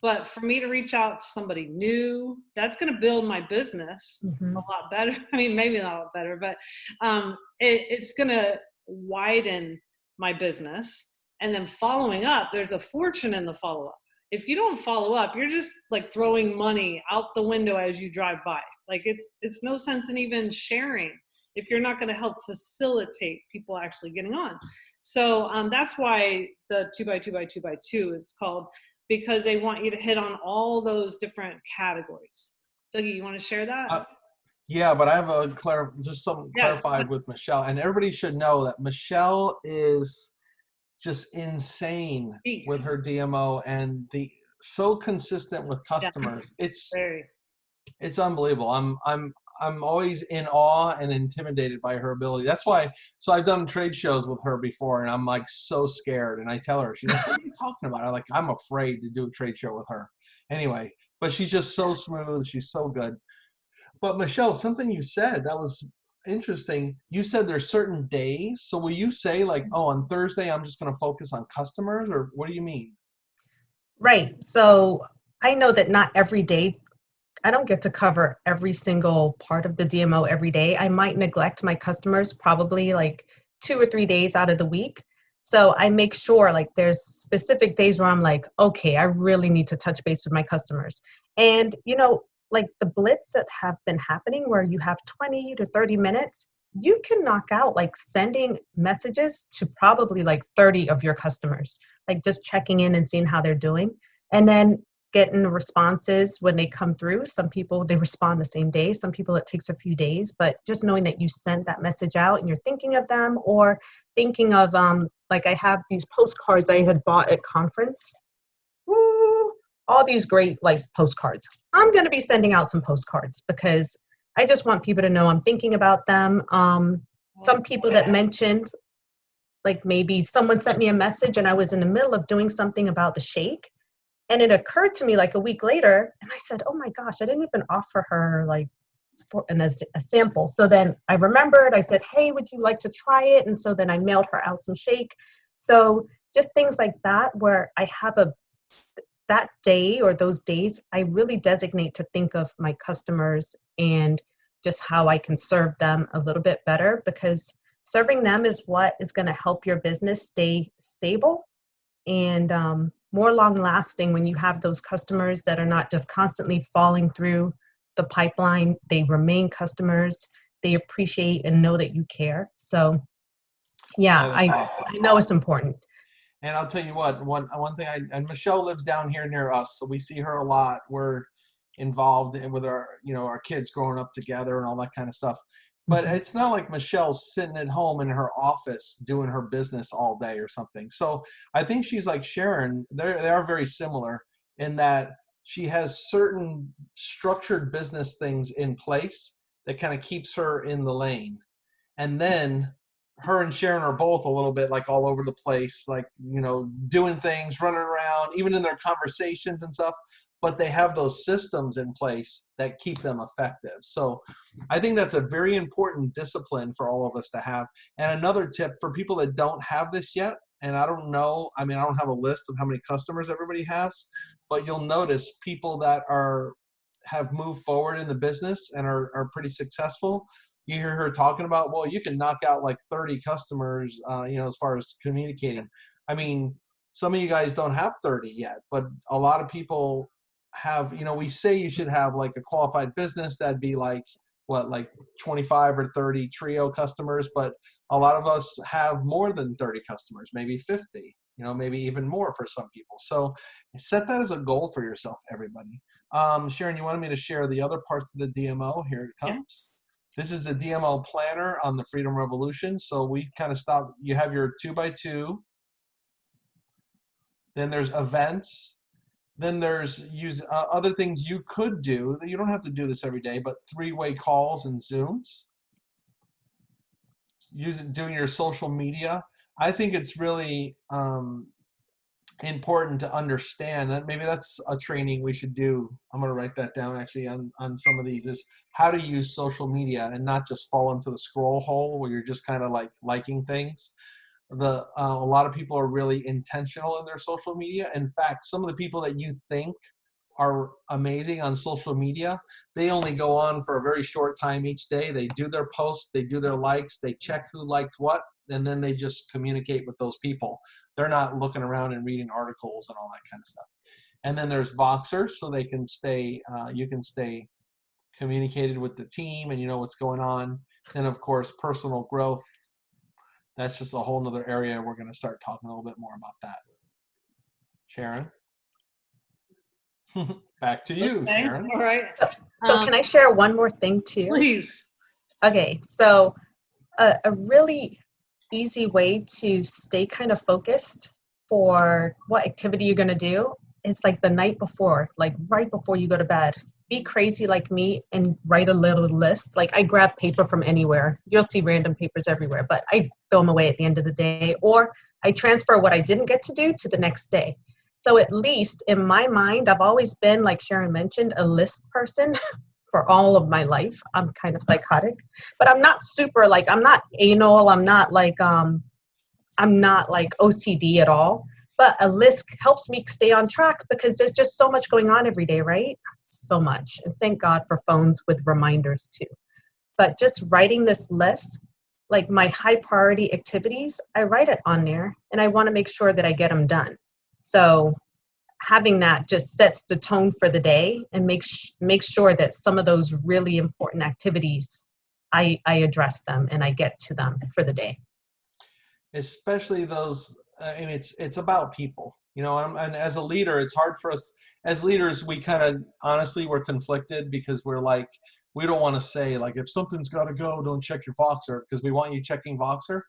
But for me to reach out to somebody new, that's going to build my business a lot better. I mean, maybe not a lot better, but it's going to widen my business. And then following up, there's a fortune in the follow-up. If you don't follow up, you're just like throwing money out the window as you drive by. Like it's no sense in even sharing if you're not going to help facilitate people actually getting on. So that's why the 2 by 2 by 2 by 2 is called, because they want you to hit on all those different categories. Dougie, you want to share that? Yeah, but I have just something clarified with Michelle, and everybody should know that Michelle is just insane with her DMO and so consistent with customers. It's unbelievable. I'm always in awe and intimidated by her ability. That's why. So I've done trade shows with her before, and I'm like so scared. And I tell her, she's like, "What are you talking about?" I'm afraid to do a trade show with her. Anyway, but she's just so smooth. She's so good. But Michelle, something you said that was interesting. You said there's certain days. So will you say like, oh, on Thursday I'm just going to focus on customers, or what do you mean? Right. So I know that not every day, I don't get to cover every single part of the DMO every day. I might neglect my customers probably like 2 or 3 days out of the week. So I make sure like there's specific days where I'm like, okay, I really need to touch base with my customers. And, like the blitz that have been happening where you have 20 to 30 minutes, you can knock out like sending messages to probably like 30 of your customers, like just checking in and seeing how they're doing. And then getting responses when they come through. Some people, they respond the same day. Some people, it takes a few days, but just knowing that you sent that message out and you're thinking of them, or thinking of, like I have these postcards I had bought at conference. Woo, all these great life postcards. I'm going to be sending out some postcards because I just want people to know I'm thinking about them. Some people that mentioned, like maybe someone sent me a message and I was in the middle of doing something about the shake. And it occurred to me like a week later, and I said, oh my gosh, I didn't even offer her like a sample. So then I remembered, I said, hey, would you like to try it? And so then I mailed her out some shake. So just things like that, where I have that day or those days, I really designate to think of my customers and just how I can serve them a little bit better, because serving them is what is going to help your business stay stable and more long lasting when you have those customers that are not just constantly falling through the pipeline. They remain customers. They appreciate and know that you care. So yeah, I know it's important. And I'll tell you what, one thing, and Michelle lives down here near us, so we see her a lot. We're involved with our, our kids growing up together and all that kind of stuff. But it's not like Michelle's sitting at home in her office doing her business all day or something. So I think she's like Sharon. They are very similar in that she has certain structured business things in place that kind of keeps her in the lane. And then her and Sharon are both a little bit like all over the place, like, doing things, running around, even in their conversations and stuff. but they have those systems in place that keep them effective. So I think that's a very important discipline for all of us to have. And another tip for people that don't have this yet, and I don't know, I mean, I don't have a list of how many customers everybody has, but you'll notice people that have moved forward in the business and are pretty successful. You hear her talking about, well, you can knock out like 30 customers, as far as communicating. I mean, some of you guys don't have 30 yet, but a lot of people have, we say you should have like a qualified business. That'd be like, like 25 or 30 Trio customers, but a lot of us have more than 30 customers, maybe 50, maybe even more for some people. So set that as a goal for yourself, everybody. Sharon, you wanted me to share the other parts of the DMO. Here it comes. Yeah. This is the DMO planner on the Freedom Revolution. So we kind of stop, you have your 2x2, then there's events, then there's other things you could do. You don't have to do this every day, but 3-way calls and Zooms. Doing your social media. I think it's really important to understand that. Maybe that's a training we should do. I'm going to write that down actually on some of these, is how to use social media and not just fall into the scroll hole where you're just kind of like liking things. A lot of people are really intentional in their social media. In fact, some of the people that you think are amazing on social media, they only go on for a very short time each day. They do their posts, they do their likes, they check who liked what, and then they just communicate with those people. They're not looking around and reading articles and all that kind of stuff. And then there's Voxers, so they can stay, you can stay communicated with the team and you know what's going on. And of course, personal growth. That's just a whole nother area. We're going to start talking a little bit more about that. Sharon? Back to you, Okay. Sharon. All right. So can I share one more thing too? Please. Okay, so a really easy way to stay kind of focused for what activity you're going to do is like the night before, like right before you go to bed. Be crazy like me and write a little list. Like I grab paper from anywhere. You'll see random papers everywhere, but I throw them away at the end of the day, or I transfer what I didn't get to do to the next day. So at least in my mind, I've always been, like Sharon mentioned, a list person for all of my life. I'm kind of psychotic, but I'm not super like, I'm not anal. I'm not like OCD at all, but a list helps me stay on track because there's just so much going on every day, right? So much. And thank God for phones with reminders too. But just writing this list, like my high priority activities, I write it on there and I want to make sure that I get them done. So having that just sets the tone for the day and makes sure that some of those really important activities, I address them and I get to them for the day. Especially those, and it's about people, and as a leader, it's hard for us as leaders. We kind of, honestly, we're conflicted because we're like, we don't want to say like, if something's got to go, don't check your Voxer, because we want you checking Voxer.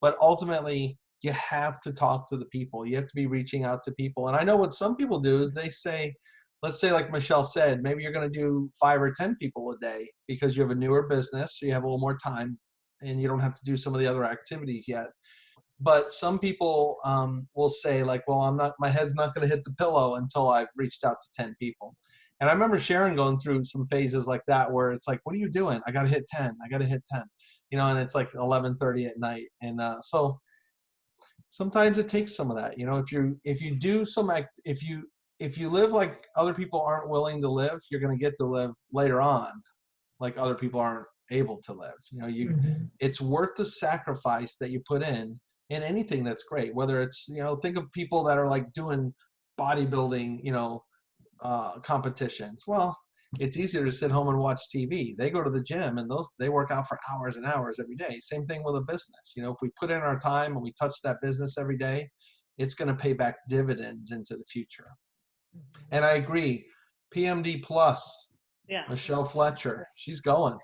But ultimately, you have to talk to the people. You have to be reaching out to people. And I know what some people do is they say, let's say like Michelle said, maybe you're going to do 5 or 10 people a day because you have a newer business, so you have a little more time and you don't have to do some of the other activities yet. But some people will say like, well, my head's not going to hit the pillow until I've reached out to 10 people. And I remember Sharon going through some phases like that where it's like, what are you doing? I got to hit 10. I got to hit 10. And it's like 11:30 at night. And so sometimes it takes some of that. If you do some if you live like other people aren't willing to live, you're going to get to live later on like other people aren't able to live. It's worth the sacrifice that you put in anything that's great. Whether it's think of people that are like doing bodybuilding competitions. Well, it's easier to sit home and watch TV. They go to the gym and they work out for hours and hours every day. Same thing with a business. If we put in our time and we touch that business every day, it's going to pay back dividends into the future. And I agree. PMD Plus, Yeah. Michelle Fletcher, she's going.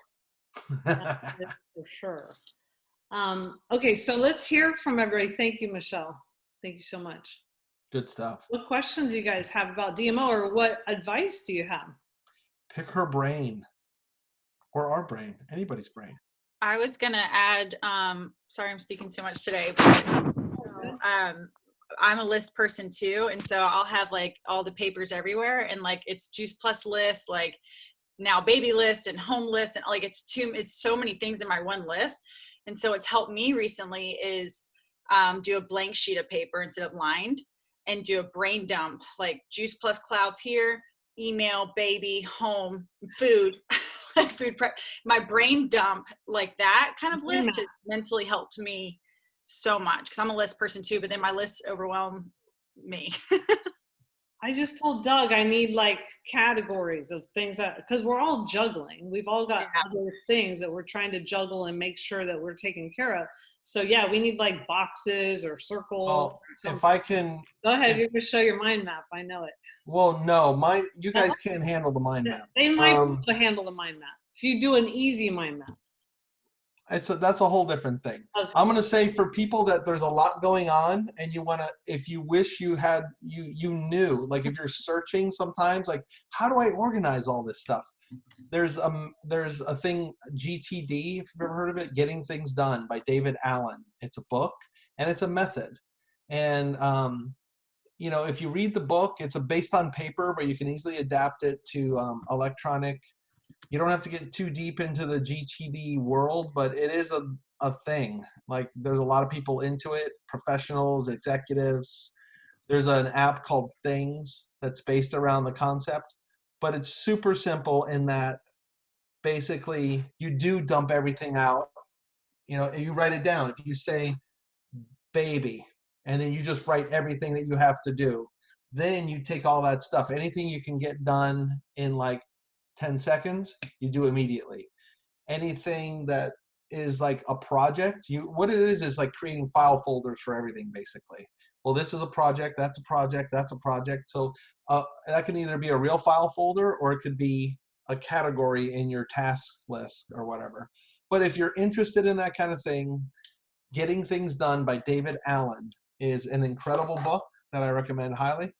For sure. Okay, so let's hear from everybody. Thank you, Michelle. Thank you so much. Good stuff. What questions do you guys have about DMO, or what advice do you have? Pick her brain, or our brain, anybody's brain. I was going to add, sorry I'm speaking so much today, but I'm a list person too, and so I'll have like all the papers everywhere, and like it's Juice Plus list, like now baby list and home list, and like it's so many things in my one list. And so it's helped me recently is do a blank sheet of paper instead of lined, and do a brain dump, like Juice Plus clouds here, email, baby, home, food, like food prep. My brain dump, like that kind of list has mentally helped me so much, because I'm a list person too, but then my lists overwhelm me. I just told Doug I need like categories of things that, because we're all juggling. We've all got other things that we're trying to juggle and make sure that we're taken care of. So yeah, we need like boxes or circles. Well, if I can. Go ahead, if- you're gonna show your mind map. I know it. Well, no, you guys can't handle the mind map. They might be able to handle the mind map if you do an easy mind map. That's a whole different thing. Okay. I'm gonna say for people that there's a lot going on and you wanna, if you wish you had, you knew, like if you're searching sometimes, like how do I organize all this stuff? There's a thing, GTD, if you've ever heard of it, Getting Things Done by David Allen. It's a book and it's a method. And you know, if you read the book, it's based on paper, but you can easily adapt it to electronic. You don't have to get too deep into the GTD world, but it is a thing. Like there's a lot of people into it, professionals, executives. There's an app called Things that's based around the concept, but it's super simple in that basically you do dump everything out. You know, you write it down. If you say baby, and then you just write everything that you have to do, then you take all that stuff, anything you can get done in like 10 seconds, you do immediately. Anything that is like a project, what it is like creating file folders for everything basically. Well, this is a project, that's a project, that's a project. So that can either be a real file folder or it could be a category in your task list or whatever. But if you're interested in that kind of thing, Getting Things Done by David Allen is an incredible book that I recommend highly.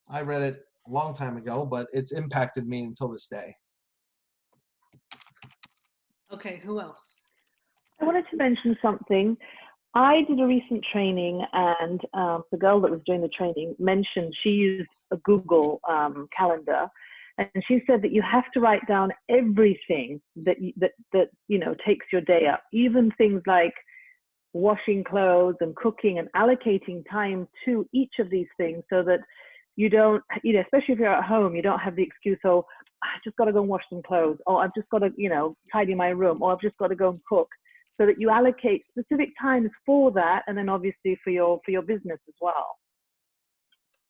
I read it a long time ago, but it's impacted me until this day. Okay, who else? I wanted to mention something. I did a recent training, and the girl that was doing the training mentioned she used a Google calendar, and she said that you have to write down everything that you know takes your day up, even things like washing clothes and cooking, and allocating time to each of these things so that you don't, you know, especially if you're at home, you don't have the excuse, oh, I just got to go and wash some clothes, or I've just got to, you know, tidy my room, or I've just got to go and cook. So that you allocate specific times for that, and then obviously for your business as well.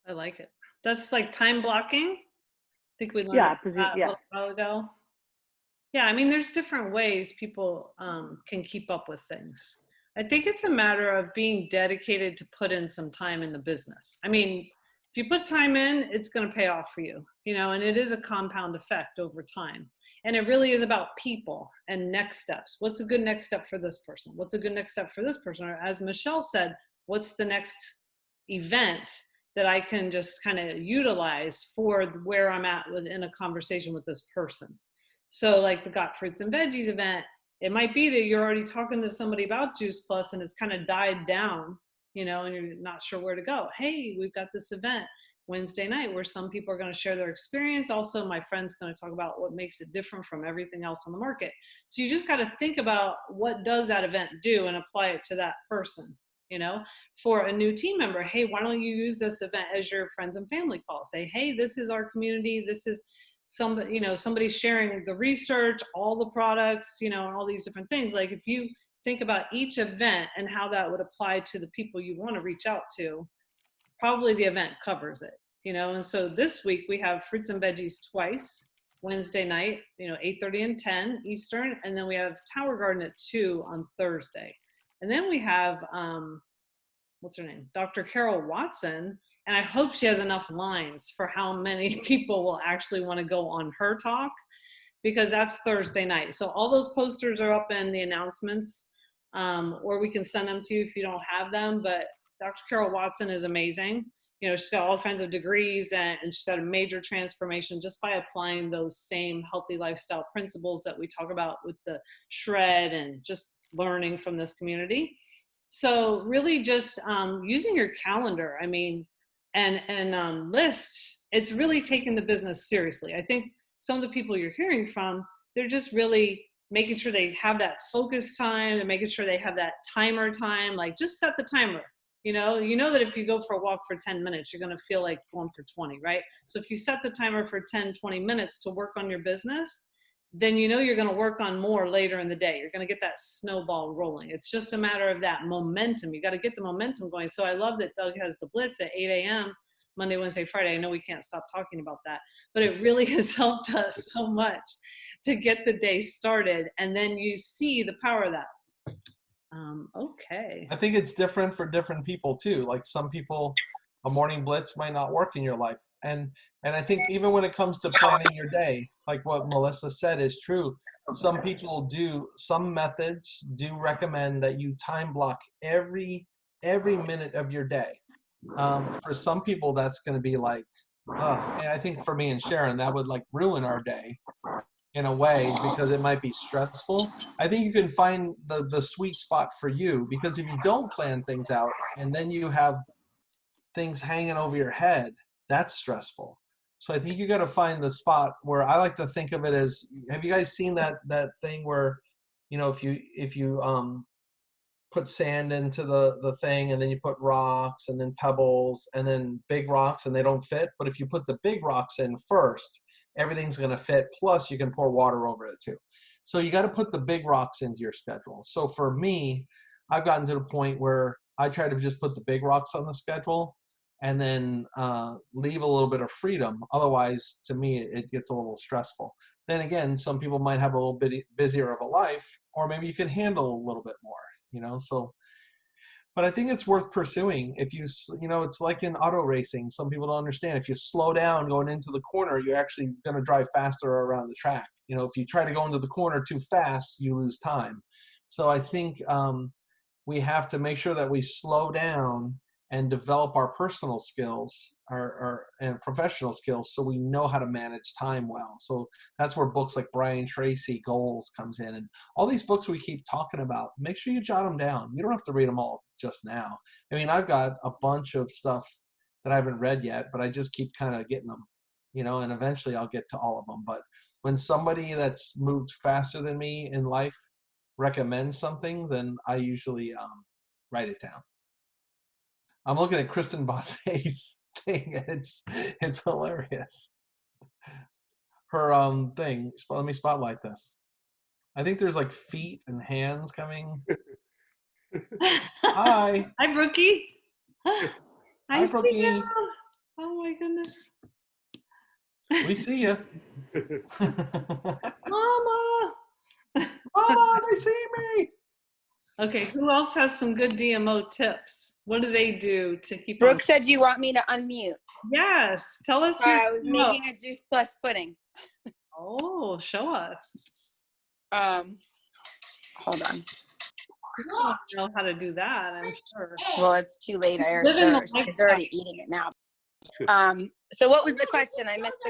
I like it. That's like time blocking. I think we learned that a little while ago. Yeah, I mean, there's different ways people can keep up with things. I think it's a matter of being dedicated to put in some time in the business. I mean, if you put time in, it's going to pay off for you, you know, and it is a compound effect over time. And it really is about people and next steps. What's a good next step for this person? What's a good next step for this person? Or as Michelle said, what's the next event that I can just kind of utilize for where I'm at within a conversation with this person? So like the Got Fruits and Veggies event, it might be that you're already talking to somebody about Juice Plus and it's kind of died down, you know, and you're not sure where to go. Hey, we've got this event Wednesday night where some people are going to share their experience. Also, my friend's going to talk about what makes it different from everything else on the market. So you just got to think about what does that event do and apply it to that person. You know, for a new team member, hey, why don't you use this event as your friends and family call? Say, hey, this is our community. This is somebody, you know, somebody sharing the research, all the products, you know, and all these different things. Like if you think about each event and how that would apply to the people you want to reach out to, probably the event covers it, you know. And so this week we have Fruits and Veggies twice, Wednesday night, you know, 8:30 and 10 Eastern, and then we have Tower Garden at 2 on Thursday. And then we have, what's her name? Dr. Carol Watson, and I hope she has enough lines for how many people will actually want to go on her talk, because that's Thursday night. So all those posters are up in the announcements, or we can send them to you if you don't have them, but Dr. Carol Watson is amazing. You know, she's got all kinds of degrees, and she's had a major transformation just by applying those same healthy lifestyle principles that we talk about with the shred and just learning from this community. So really just using your calendar, I mean, and lists, it's really taking the business seriously. I think some of the people you're hearing from, they're just really making sure they have that focus time and making sure they have that timer time. Like just set the timer. You know that if you go for a walk for 10 minutes, you're going to feel like going for 20, right? So if you set the timer for 10, 20 minutes to work on your business, then you know you're going to work on more later in the day. You're going to get that snowball rolling. It's just a matter of that momentum. You got to get the momentum going. So I love that Doug has the Blitz at 8 a.m. Monday, Wednesday, Friday. I know we can't stop talking about that, but it really has helped us so much to get the day started. And then you see the power of that. Okay. I think it's different for different people too. Like some people, a morning blitz might not work in your life. And I think even when it comes to planning your day, like what Melissa said is true. Some people some methods do recommend that you time block every minute of your day. For some people, that's going to be like, and I think for me and Sharon, that would like ruin our day in a way because it might be stressful. I think you can find the sweet spot for you, because if you don't plan things out and then you have things hanging over your head, that's stressful. So I think you got to find the spot where I like to think of it as, have you guys seen that thing where, you know, if you put sand into the thing and then you put rocks and then pebbles and then big rocks and they don't fit, but if you put the big rocks in first, everything's going to fit, plus you can pour water over it too. So you got to put the big rocks into your schedule. So for me, I've gotten to the point where I try to just put the big rocks on the schedule and then leave a little bit of freedom. Otherwise, to me, it gets a little stressful. Then again, some people might have a little bit busier of a life, or maybe you can handle a little bit more, you know? So, but I think it's worth pursuing. If you know, it's like in auto racing. Some people don't understand. If you slow down going into the corner, you're actually going to drive faster around the track. You know, if you try to go into the corner too fast, you lose time. So I think we have to make sure that we slow down and develop our personal skills and professional skills so we know how to manage time well. So that's where books like Brian Tracy, Goals comes in. And all these books we keep talking about, make sure you jot them down. You don't have to read them all just now. I mean, I've got a bunch of stuff that I haven't read yet, but I just keep kind of getting them, you know, and eventually I'll get to all of them. But when somebody that's moved faster than me in life recommends something, then I usually write it down. I'm looking at Kristen Bosse's thing, and it's hilarious. Her thing. Let me spotlight this. I think there's like feet and hands coming. Hi. Hi, Brookie. Hi, Brookie. You. Oh my goodness. We see you. Mama. Mama, they see me. Okay, who else has some good DMO tips? What do they do to keep Brooke said you want me to unmute. Yes, tell us. I was making a juice plus pudding. Oh, show us. Hold on. I don't know how to do that, I'm sure. Well, it's too late. She's already eating it now. So what was the question? I missed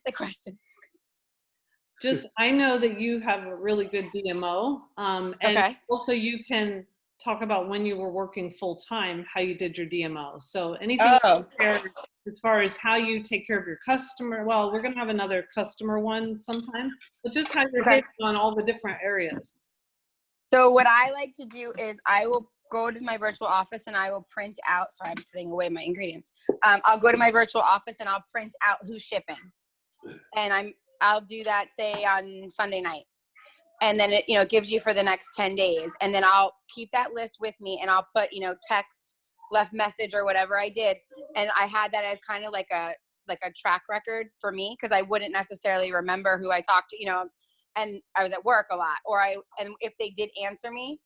the question. Just, I know that you have a really good DMO. And okay. Also you can talk about when you were working full time, how you did your DMO. So anything as far as how you take care of your customer. Well, we're going to have another customer one sometime, but just how you're hitting on all the different areas. So what I like to do is I will go to my virtual office and I will print out. Sorry, I'm putting away my ingredients. I'll go to my virtual office and I'll print out who's shipping. And I'll do that, say, on Sunday night. And then it, gives you for the next 10 days. And then I'll keep that list with me and I'll put, text, left message or whatever I did. And I had that as kind of like a track record for me, because I wouldn't necessarily remember who I talked to, and I was at work a lot. And if they did answer me,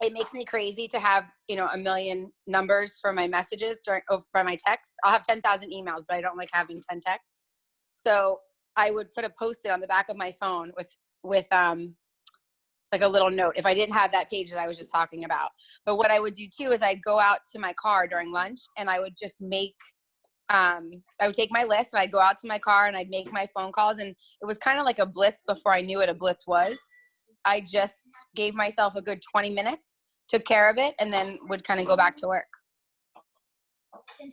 it makes me crazy to have, a million numbers for my messages by my text. I'll have 10,000 emails, but I don't like having 10 texts. So I would put a Post-it on the back of my phone with like a little note if I didn't have that page that I was just talking about. But what I would do too is I'd go out to my car during lunch and I would just I would take my list and I'd go out to my car and I'd make my phone calls. And it was kind of like a blitz before I knew what a blitz was. I just gave myself a good 20 minutes took care of it, and then would kind of go back to work.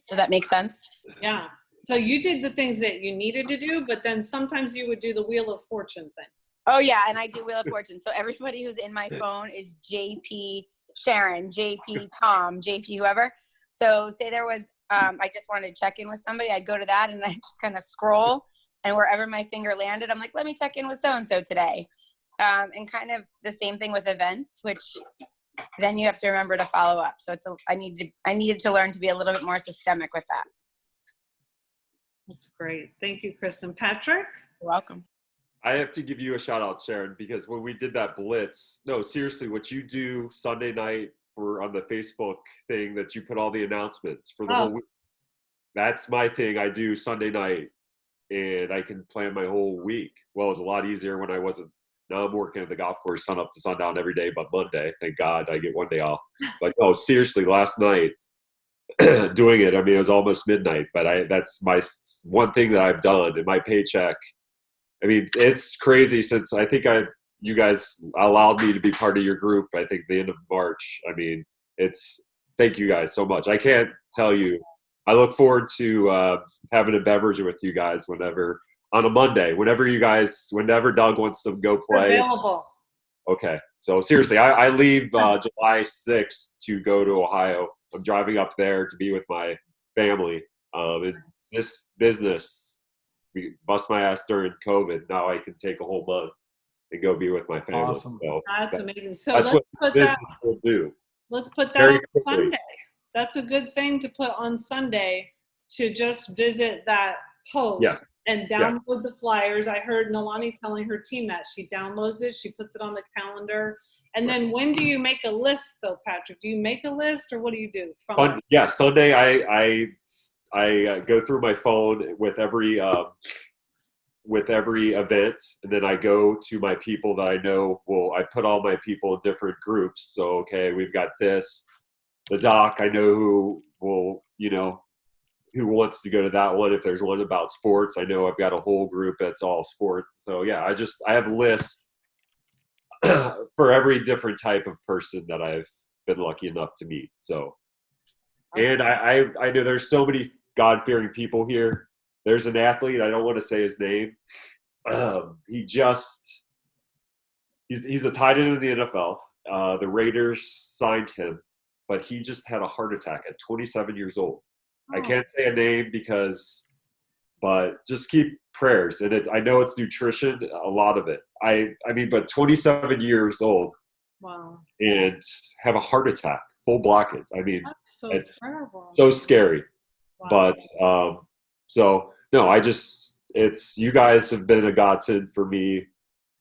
Does that make sense? Yeah. So you did the things that you needed to do, but then sometimes you would do the Wheel of Fortune thing. Oh yeah, and I do Wheel of Fortune. So everybody who's in my phone is JP Sharon, JP Tom, JP whoever. So say there was, I just wanted to check in with somebody, I'd go to that and I just kind of scroll, and wherever my finger landed, I'm like, let me check in with so-and-so today. And kind of the same thing with events, which then you have to remember to follow up. So I needed to learn to be a little bit more systemic with that. That's great. Thank you, Kristen. Patrick? You're welcome. I have to give you a shout out, Sharon, because when we did that blitz, no, seriously, what you do Sunday night on the Facebook thing that you put all the announcements for the whole week, that's my thing. I do Sunday night, and I can plan my whole week. Well, it was a lot easier when I wasn't. Now I'm working at the golf course sun up to sundown every day but Monday. Thank God I get one day off. But no, seriously, last night doing it, I mean, it was almost midnight, but that's my one thing that I've done in my paycheck. I mean, it's crazy since I think you guys allowed me to be part of your group, I think the end of March. I mean, thank you guys so much. I can't tell you. I look forward to having a beverage with you guys on a Monday, whenever Doug wants to go play. Available. Okay. So seriously, I leave July 6th to go to Ohio. I'm driving up there to be with my family. In this business, we bust my ass during COVID. Now I can take a whole month and go be with my family. Awesome. So That's amazing. So that's let's what put business that. will do. Let's put that Very on quickly. Sunday. That's a good thing to put on Sunday, to just visit that post Yes. and download the flyers. I heard Nalani telling her team that she downloads it, she puts it on the calendar. And then when do you make a list though, Patrick? Do you make a list or what do you do? Yeah, Sunday I go through my phone with every event, and then I go to my people that I know. I put all my people in different groups. So okay, we've got this. The doc, I know who wants to go to that one. If there's one about sports, I know I've got a whole group that's all sports. So yeah, I have lists for every different type of person that I've been lucky enough to meet. So, and I know there's so many God-fearing people here. There's an athlete, I don't want to say his name. He's a tight end in the NFL. The Raiders signed him, but he just had a heart attack at 27 years old. I can't say a name but just keep prayers. And I know it's nutrition, a lot of it. But 27 years old. Wow. And have a heart attack, full blockage. I mean, that's so it's terrible. so scary. Wow. But so no, you guys have been a godsend for me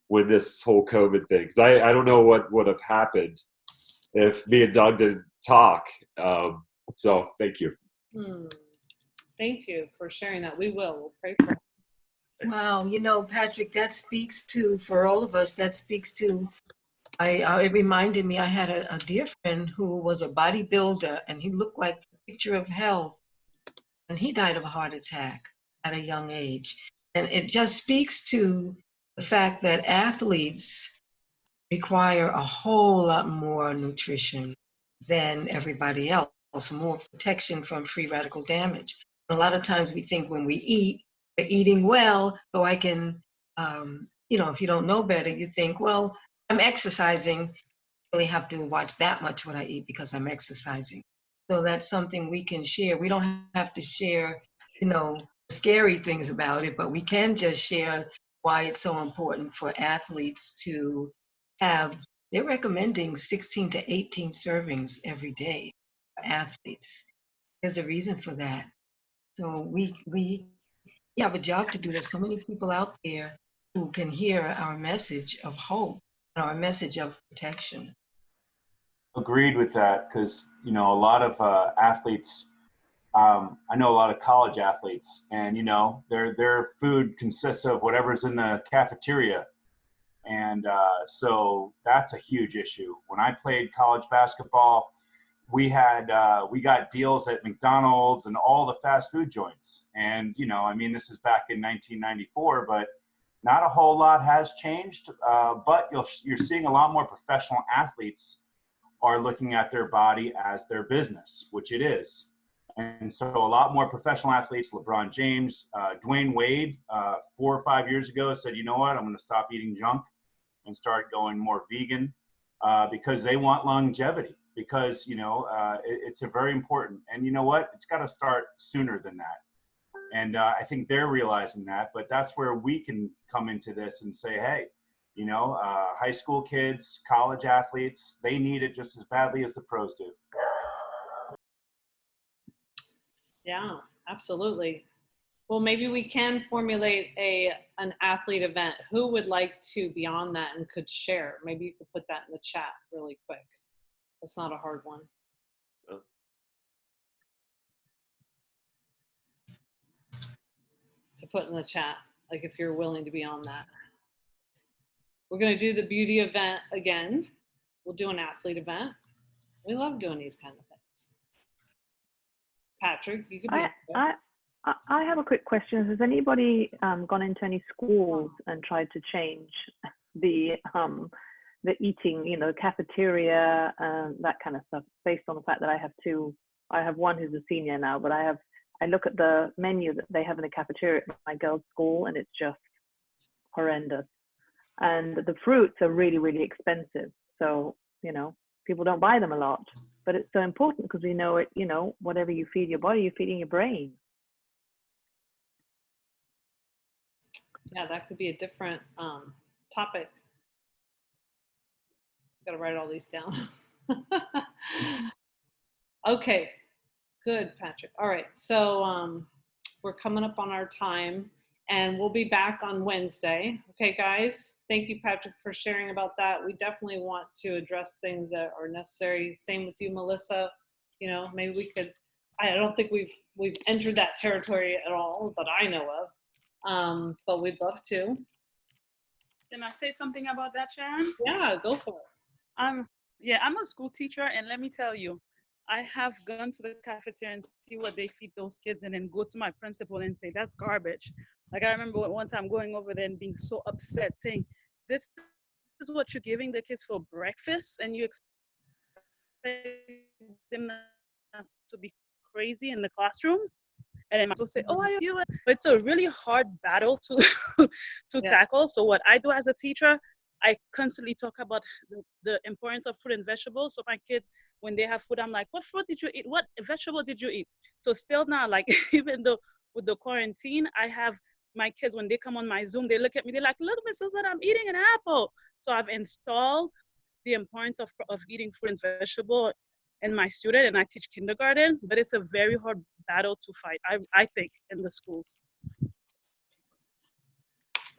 with this whole COVID thing. Because I don't know what would have happened if me and Doug didn't talk. So thank you. Thank you for sharing that. We'll pray for it. Wow, Patrick, that speaks to, for all of us, it reminded me, I had a dear friend who was a bodybuilder, and he looked like a picture of health, and he died of a heart attack at a young age. And it just speaks to the fact that athletes require a whole lot more nutrition than everybody else, more protection from free radical damage. A lot of times we think when we eat, we're eating well, so I can, if you don't know better, you think, well, I'm exercising. I really have to watch that much what I eat because I'm exercising. So that's something we can share. We don't have to share, scary things about it, but we can just share why it's so important for athletes to have, they're recommending 16 to 18 servings every day for athletes. There's a reason for that. So we have a job to do. There's so many people out there who can hear our message of hope, our message of protection. Agreed with that, because a lot of athletes, I know a lot of college athletes, and their food consists of whatever's in the cafeteria, and so that's a huge issue. When I played college basketball, we got deals at McDonald's and all the fast food joints, and this is back in 1994, but not a whole lot has changed. But you're seeing a lot more professional athletes are looking at their body as their business, which it is. And so a lot more professional athletes, LeBron James, Dwayne Wade, 4 or 5 years ago said, you know what, I'm going to stop eating junk and start going more vegan because they want longevity, because, it's a very important, and you know what, it's got to start sooner than that. And I think they're realizing that, but that's where we can come into this and say, hey, high school kids, college athletes, they need it just as badly as the pros do. Yeah, absolutely. Well, maybe we can formulate an athlete event. Who would like to be on that and could share? Maybe you could put that in the chat really quick. That's not a hard one. To put in the chat, like if you're willing to be on that. We're going to do the beauty event again. We'll do an athlete event. We love doing these kind of things. Patrick, you could be. I have a quick question. Has anybody gone into any schools and tried to change the eating, cafeteria, that kind of stuff, based on the fact that I have two? I have one who's a senior now, but I look at the menu that they have in the cafeteria at my girls' school, and it's just horrendous. And the fruits are really, really expensive. So, people don't buy them a lot. But it's so important because we know it, whatever you feed your body, you're feeding your brain. Yeah, that could be a different topic. Got to write all these down. Okay, good, Patrick. All right, so we're coming up on our time, and we'll be back on Wednesday. Okay, guys, thank you, Patrick, for sharing about that. We definitely want to address things that are necessary. Same with you, Melissa. Maybe we could, I don't think we've entered that territory at all that I know of, but we'd love to. Can I say something about that, Sharon? Yeah, go for it. Yeah, I'm a school teacher, and let me tell you, I have gone to the cafeteria and see what they feed those kids and then go to my principal and say, that's garbage. Like, I remember one time going over there and being so upset, saying, this is what you're giving the kids for breakfast, and you expect them to be crazy in the classroom? And then my school say, oh, I do it. But it's a really hard battle to tackle. So what I do as a teacher, I constantly talk about the importance of fruit and vegetables. So my kids, when they have food, I'm like, what fruit did you eat? What vegetable did you eat? So still now, like, even though with the quarantine, I have my kids, when they come on my Zoom, they look at me, they're like, little Miss Suzette, I'm eating an apple. So I've installed the importance of eating fruit and vegetable in my student, and I teach kindergarten, but it's a very hard battle to fight, I think, in the schools.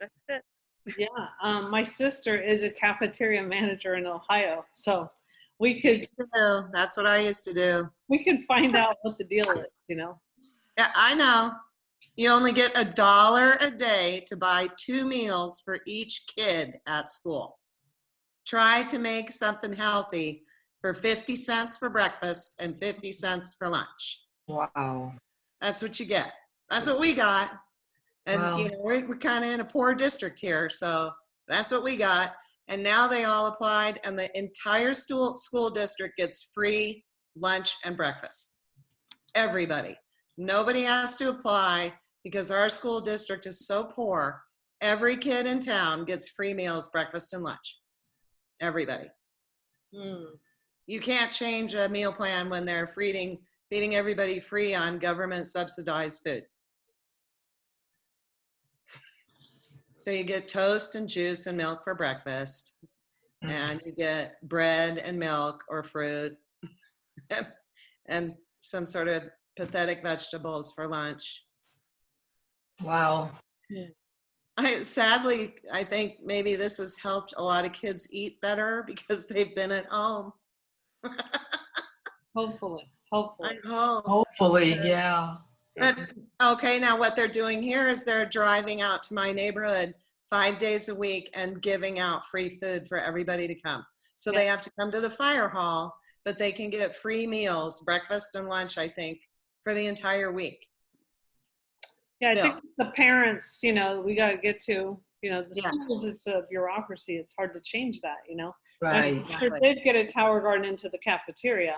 That's it. Yeah, my sister is a cafeteria manager in Ohio, so we could. That's what I used to do. We could find out what the deal is, Yeah, I know. You only get $1 a day to buy 2 meals for each kid at school. Try to make something healthy for 50 cents for breakfast and 50 cents for lunch. Wow. That's what you get. That's what we got. And Wow. We're kind of in a poor district here, so that's what we got. And now they all applied, and the entire school district gets free lunch and breakfast. Everybody. Nobody has to apply because our school district is so poor. Every kid in town gets free meals, breakfast and lunch. Everybody. You can't change a meal plan when they're feeding everybody free on government subsidized food. So you get toast and juice and milk for breakfast, and you get bread and milk or fruit and some sort of pathetic vegetables for lunch. Wow. Sadly, I think maybe this has helped a lot of kids eat better because they've been at home. Hopefully. I hope. Hopefully, yeah. But okay, now what they're doing here is they're driving out to my neighborhood 5 days a week and giving out free food for everybody to come. So they have to come to the fire hall, but they can get free meals, breakfast and lunch, I think, for the entire week. Yeah, I think the parents, we got to get to, the Yeah. schools, it's a bureaucracy. It's hard to change that, Right. She did get a tower garden into the cafeteria,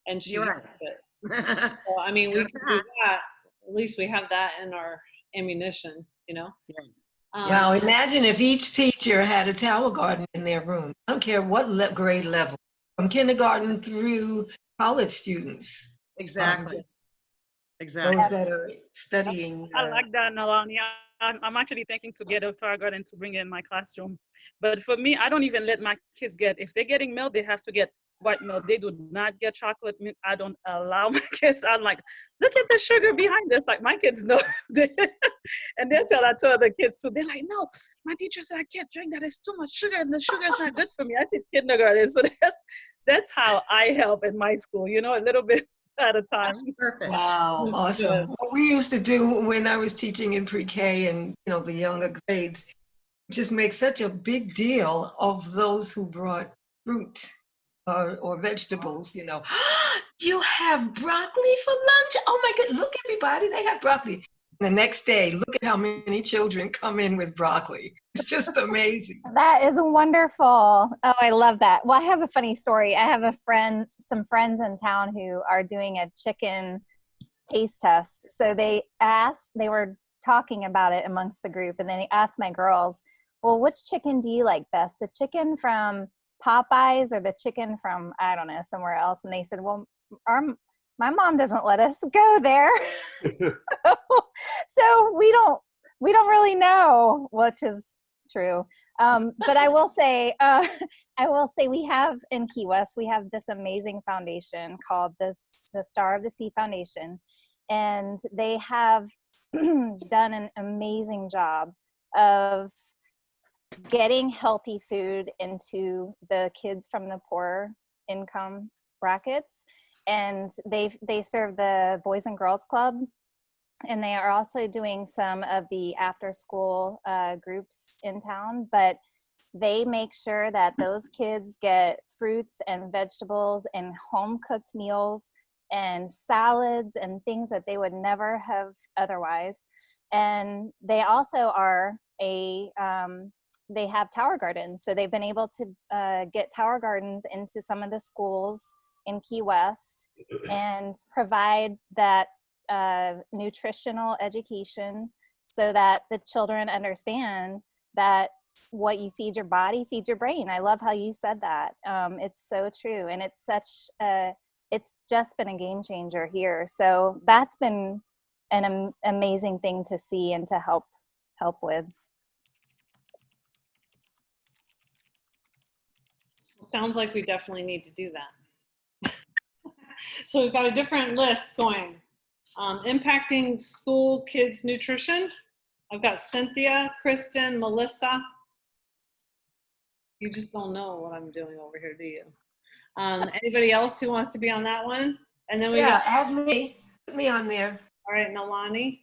and she You're used right. it. So, I mean, we can do that. At least we have that in our ammunition, you know? Now imagine if each teacher had a tower garden in their room. I don't care what grade level, from kindergarten through college students. Exactly. Those that are studying. I like that, Nalani. I'm actually thinking to get a tower garden to bring in my classroom. But for me, I don't even let my kids get, if they're getting milk, they have to get white milk. They do not get chocolate milk. I don't allow my kids. I'm like, look at the sugar behind this. Like, my kids know. And they'll tell that to other kids too. They're like, no, my teacher said I can't drink that. It's too much sugar, and the sugar is not good for me. I did kindergarten. So that's how I help in my school, you know, a little bit at a time. Perfect. Wow, awesome. What we used to do when I was teaching in pre-K and, you know, the younger grades, just make such a big deal of those who brought fruit or vegetables, you know. You have broccoli for lunch? Oh my God, look everybody, they have broccoli. The next day, look at how many children come in with broccoli. It's just amazing. That is wonderful. Oh, I love that. Well, I have a funny story. I have some friends in town who are doing a chicken taste test. So they were talking about it amongst the group, and then they asked my girls, well, which chicken do you like best? The chicken from Popeyes or the chicken from, I don't know, somewhere else? And they said, well, my mom doesn't let us go there. So we don't really know, which is true. But I will say we have in Key West, we have this amazing foundation called the Star of the Sea Foundation. And they have done an amazing job of getting healthy food into the kids from the poor income brackets. And they serve the Boys and Girls Club, and they are also doing some of the after school groups in town, but they make sure that those kids get fruits and vegetables and home cooked meals and salads and things that they would never have otherwise. And they also are they have tower gardens. So they've been able to get tower gardens into some of the schools in Key West and provide that nutritional education so that the children understand that what you feed your body feeds your brain. I love how you said that. It's so true. And it's just been a game changer here. So that's been an amazing thing to see and to help with. Sounds like we definitely need to do that. So we've got a different list going. Impacting school kids' nutrition. I've got Cynthia, Kristen, Melissa. You just don't know what I'm doing over here, do you? Anybody else who wants to be on that one? And then we add me. Put me on there. All right, Nalani.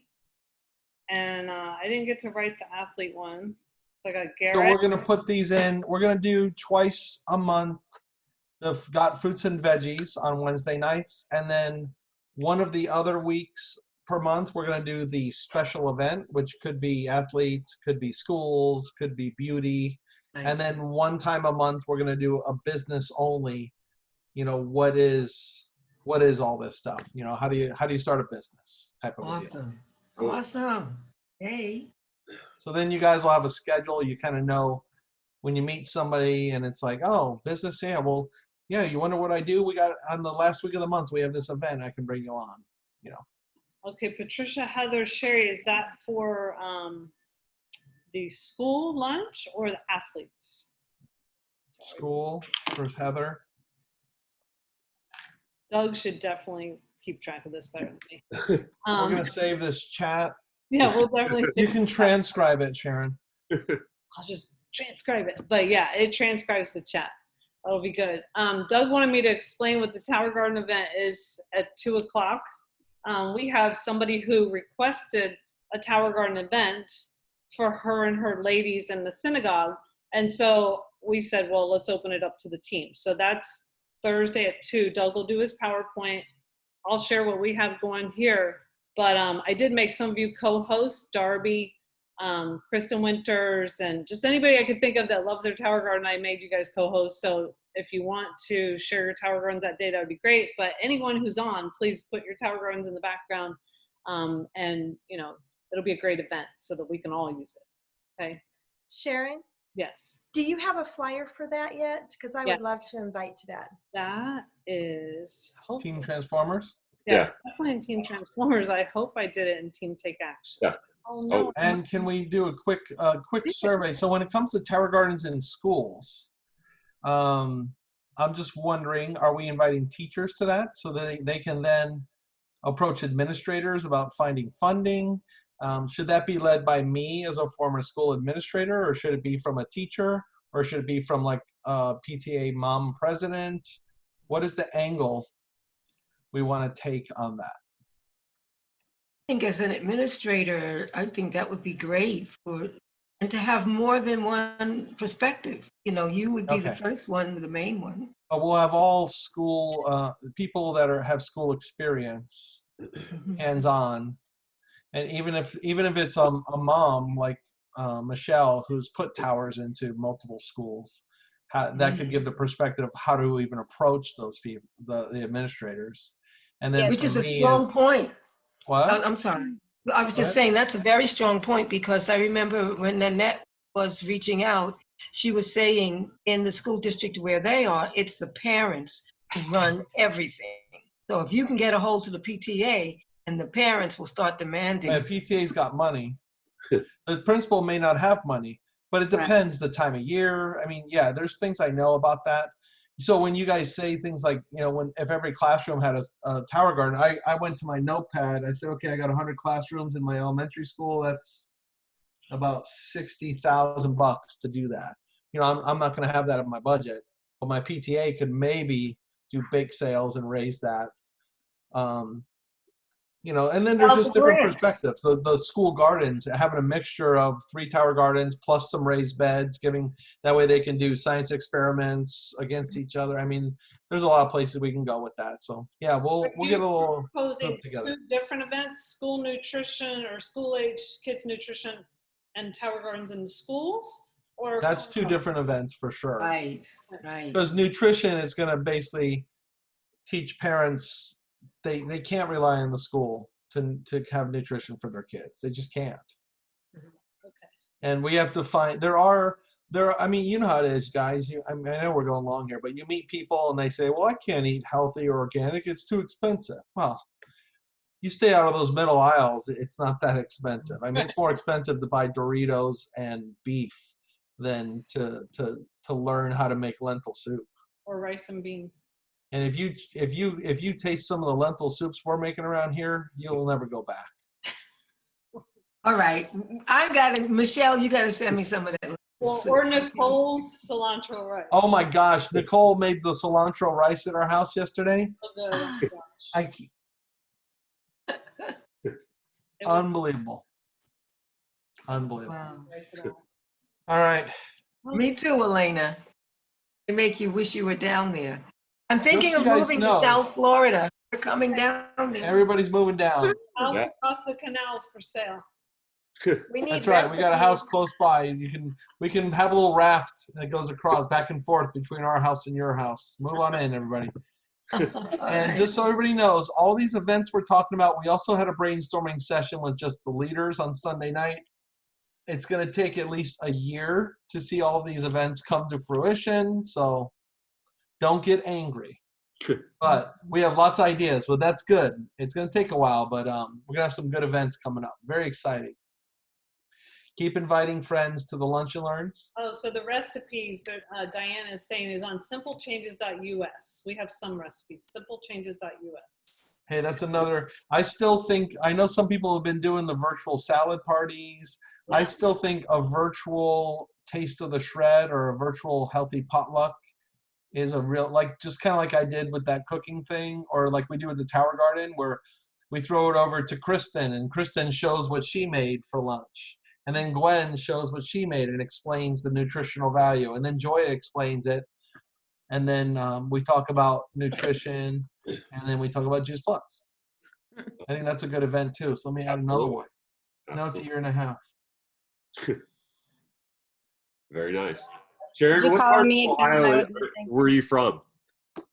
And I didn't get to write the athlete one. So I got Garrett. So we're going to put these in. We're going to do twice a month. I've got fruits and veggies on Wednesday nights. And then one of the other weeks per month, we're going to do the special event, which could be athletes, could be schools, could be beauty. Nice. And then one time a month, we're going to do a business only. You know, what is all this stuff? You know, how do you start a business type of awesome. Deal. Awesome. Hey. So then you guys will have a schedule. You kind of know when you meet somebody and it's like, oh, business, yeah, well, yeah, you wonder what I do? We got on the last week of the month, we have this event I can bring you on, you know. Okay, Patricia, Heather, Sherry, is that for the school lunch or the athletes? Sorry. School for Heather. Doug should definitely keep track of this better than me. We're going to save this chat. Yeah, we'll definitely. You can transcribe it, Sharon. I'll just transcribe it. But yeah, it transcribes the chat. That'll be good. Doug wanted me to explain what the Tower Garden event is at 2 o'clock. We have somebody who requested a Tower Garden event for her and her ladies in the synagogue. And so we said, well, let's open it up to the team. So that's Thursday at 2. Doug will do his PowerPoint. I'll share what we have going here. But I did make some of you co-hosts, Darby, Kristen Winters, and just anybody I could think of that loves their Tower Garden. I made you guys co-hosts. So if you want to share your Tower Gardens that day, that would be great. But anyone who's on, please put your Tower Gardens in the background. And, you know, it'll be a great event so that we can all use it. Okay. Sharon, Yes. do you have a flyer for that yet? Because I Yeah. would love to invite to that. That is Team Transformers. yeah, definitely in Team Transformers. I hope I did it in Team Take Action. Yeah. Oh no. And can we do a quick survey? So when it comes to Tower Gardens in schools, I'm just wondering, are we inviting teachers to that so that they can then approach administrators about finding funding? Should that be led by me as a former school administrator, or should it be from a teacher, or should it be from like a PTA mom president? What is the angle we want to take on that? I think as an administrator, I think that would be great and to have more than one perspective. You know, you would be the Okay. first one, the main one. We'll have all school people that have school experience, hands-on, and even if it's a mom like Michelle who's put towers into multiple schools, that could give the perspective of how to even approach those people, the administrators, and then Which for is a me strong point. What? I'm sorry. I was Go just ahead. saying that's a very strong point, because I remember when Nanette was reaching out, she was saying in the school district where they are, it's the parents who run everything. So if you can get a hold of the PTA, and the parents will start demanding. Yeah, PTA's got money. The principal may not have money, but it depends the time of year. I mean, yeah, there's things I know about that. So when you guys say things like, you know, if every classroom had a Tower Garden, I went to my notepad. I said, okay, I got 100 classrooms in my elementary school. That's about $60,000 to do that. You know, I'm not going to have that in my budget, but my PTA could maybe do bake sales and raise that. You know, and then there's just different perspectives. The school gardens, having a mixture of 3 Tower Gardens plus some raised beds, that way they can do science experiments against each other. I mean, there's a lot of places we can go with that. So yeah, we'll get a little proposing group together. 2 different events: school nutrition or school age kids nutrition and Tower Gardens in the schools, or That's 2 different events for sure. Right. Because nutrition is going to basically teach parents they can't rely on the school to have nutrition for their kids. They just can't. Okay. And we have to find there are I mean, you know how it is, guys. I know we're going long here, but you meet people and they say, well, I can't eat healthy or organic. It's too expensive. Well, you stay out of those middle aisles. It's not that expensive. I mean, it's more expensive to buy Doritos and beef than to learn how to make lentil soup. or rice and beans. And if you taste some of the lentil soups we're making around here, you'll never go back. All right. I got it. Michelle, you got to send me some of that. Well, or Nicole's cilantro rice. Oh my gosh, Nicole made the cilantro rice at our house yesterday. So good. Oh my gosh. Unbelievable. Unbelievable. Wow. Rice it all. All right. Me too, Elena. They make you wish you were down there. I'm thinking Just of so you guys moving know. to South Florida. We're coming down there. Everybody's moving down. House Yeah. across the canals for sale. We need That's right. We got a house recipes. close by. We can have a little raft that goes across back and forth between our house and your house. Move on in, everybody. And just so everybody knows, all these events we're talking about, we also had a brainstorming session with just the leaders on Sunday night. It's going to take at least a year to see all of these events come to fruition. So don't get angry. But we have lots of ideas. Well, that's good. It's going to take a while, but we're going to have some good events coming up. Very exciting. Keep inviting friends to the Lunch and Learns. Oh, so the recipes that Diane is saying is on simplechanges.us. We have some recipes, simplechanges.us. Hey, that's another. I still think, I know some people have been doing the virtual salad parties. I still think a virtual taste of the shred or a virtual healthy potluck is a real, like, just kind of like I did with that cooking thing, or like we do with the Tower Garden, where we throw it over to Kristen and Kristen shows what she made for lunch. And then Gwen shows what she made and explains the nutritional value. And then Joya explains it. And then we talk about nutrition. And then we talk about Juice Plus. I think that's a good event too. So let me add another one. Now it's a year and a half. Very nice. Sharon, Did you what call part of me again when I Ohio was missing? were you from?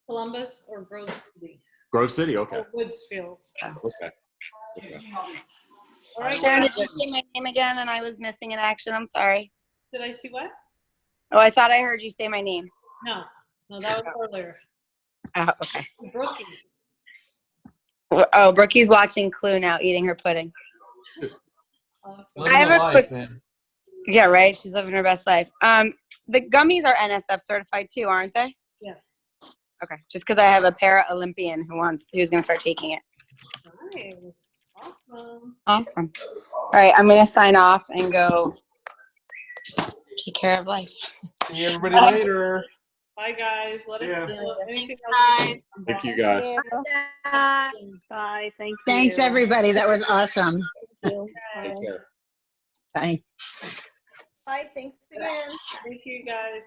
Columbus or Grove City Grove City. Okay. or Woodsfield. Okay. Okay. All right, Sharon, guys. did you say my name again and I was missing in action? I'm sorry. Did I see what? Oh, I thought I heard you say my name. No, that was earlier. Oh, okay. Brookie. Oh, Brookie's watching Clue now, eating her pudding. Awesome. Living I have the a life, quick. man. Yeah, right. She's living her best life. The gummies are NSF certified too, aren't they? Yes. Okay. Just because I have a para Olympian who's gonna start taking it. Nice. Awesome. Awesome. All right, I'm gonna sign off and go take care of life. See everybody later. Bye, guys. Let us Yeah. know. Anything Thanks, else? Thank you guys. Bye. Thank you. Thanks, everybody. That was awesome. Take care. Bye. Bye. Thanks again. Thank you, guys.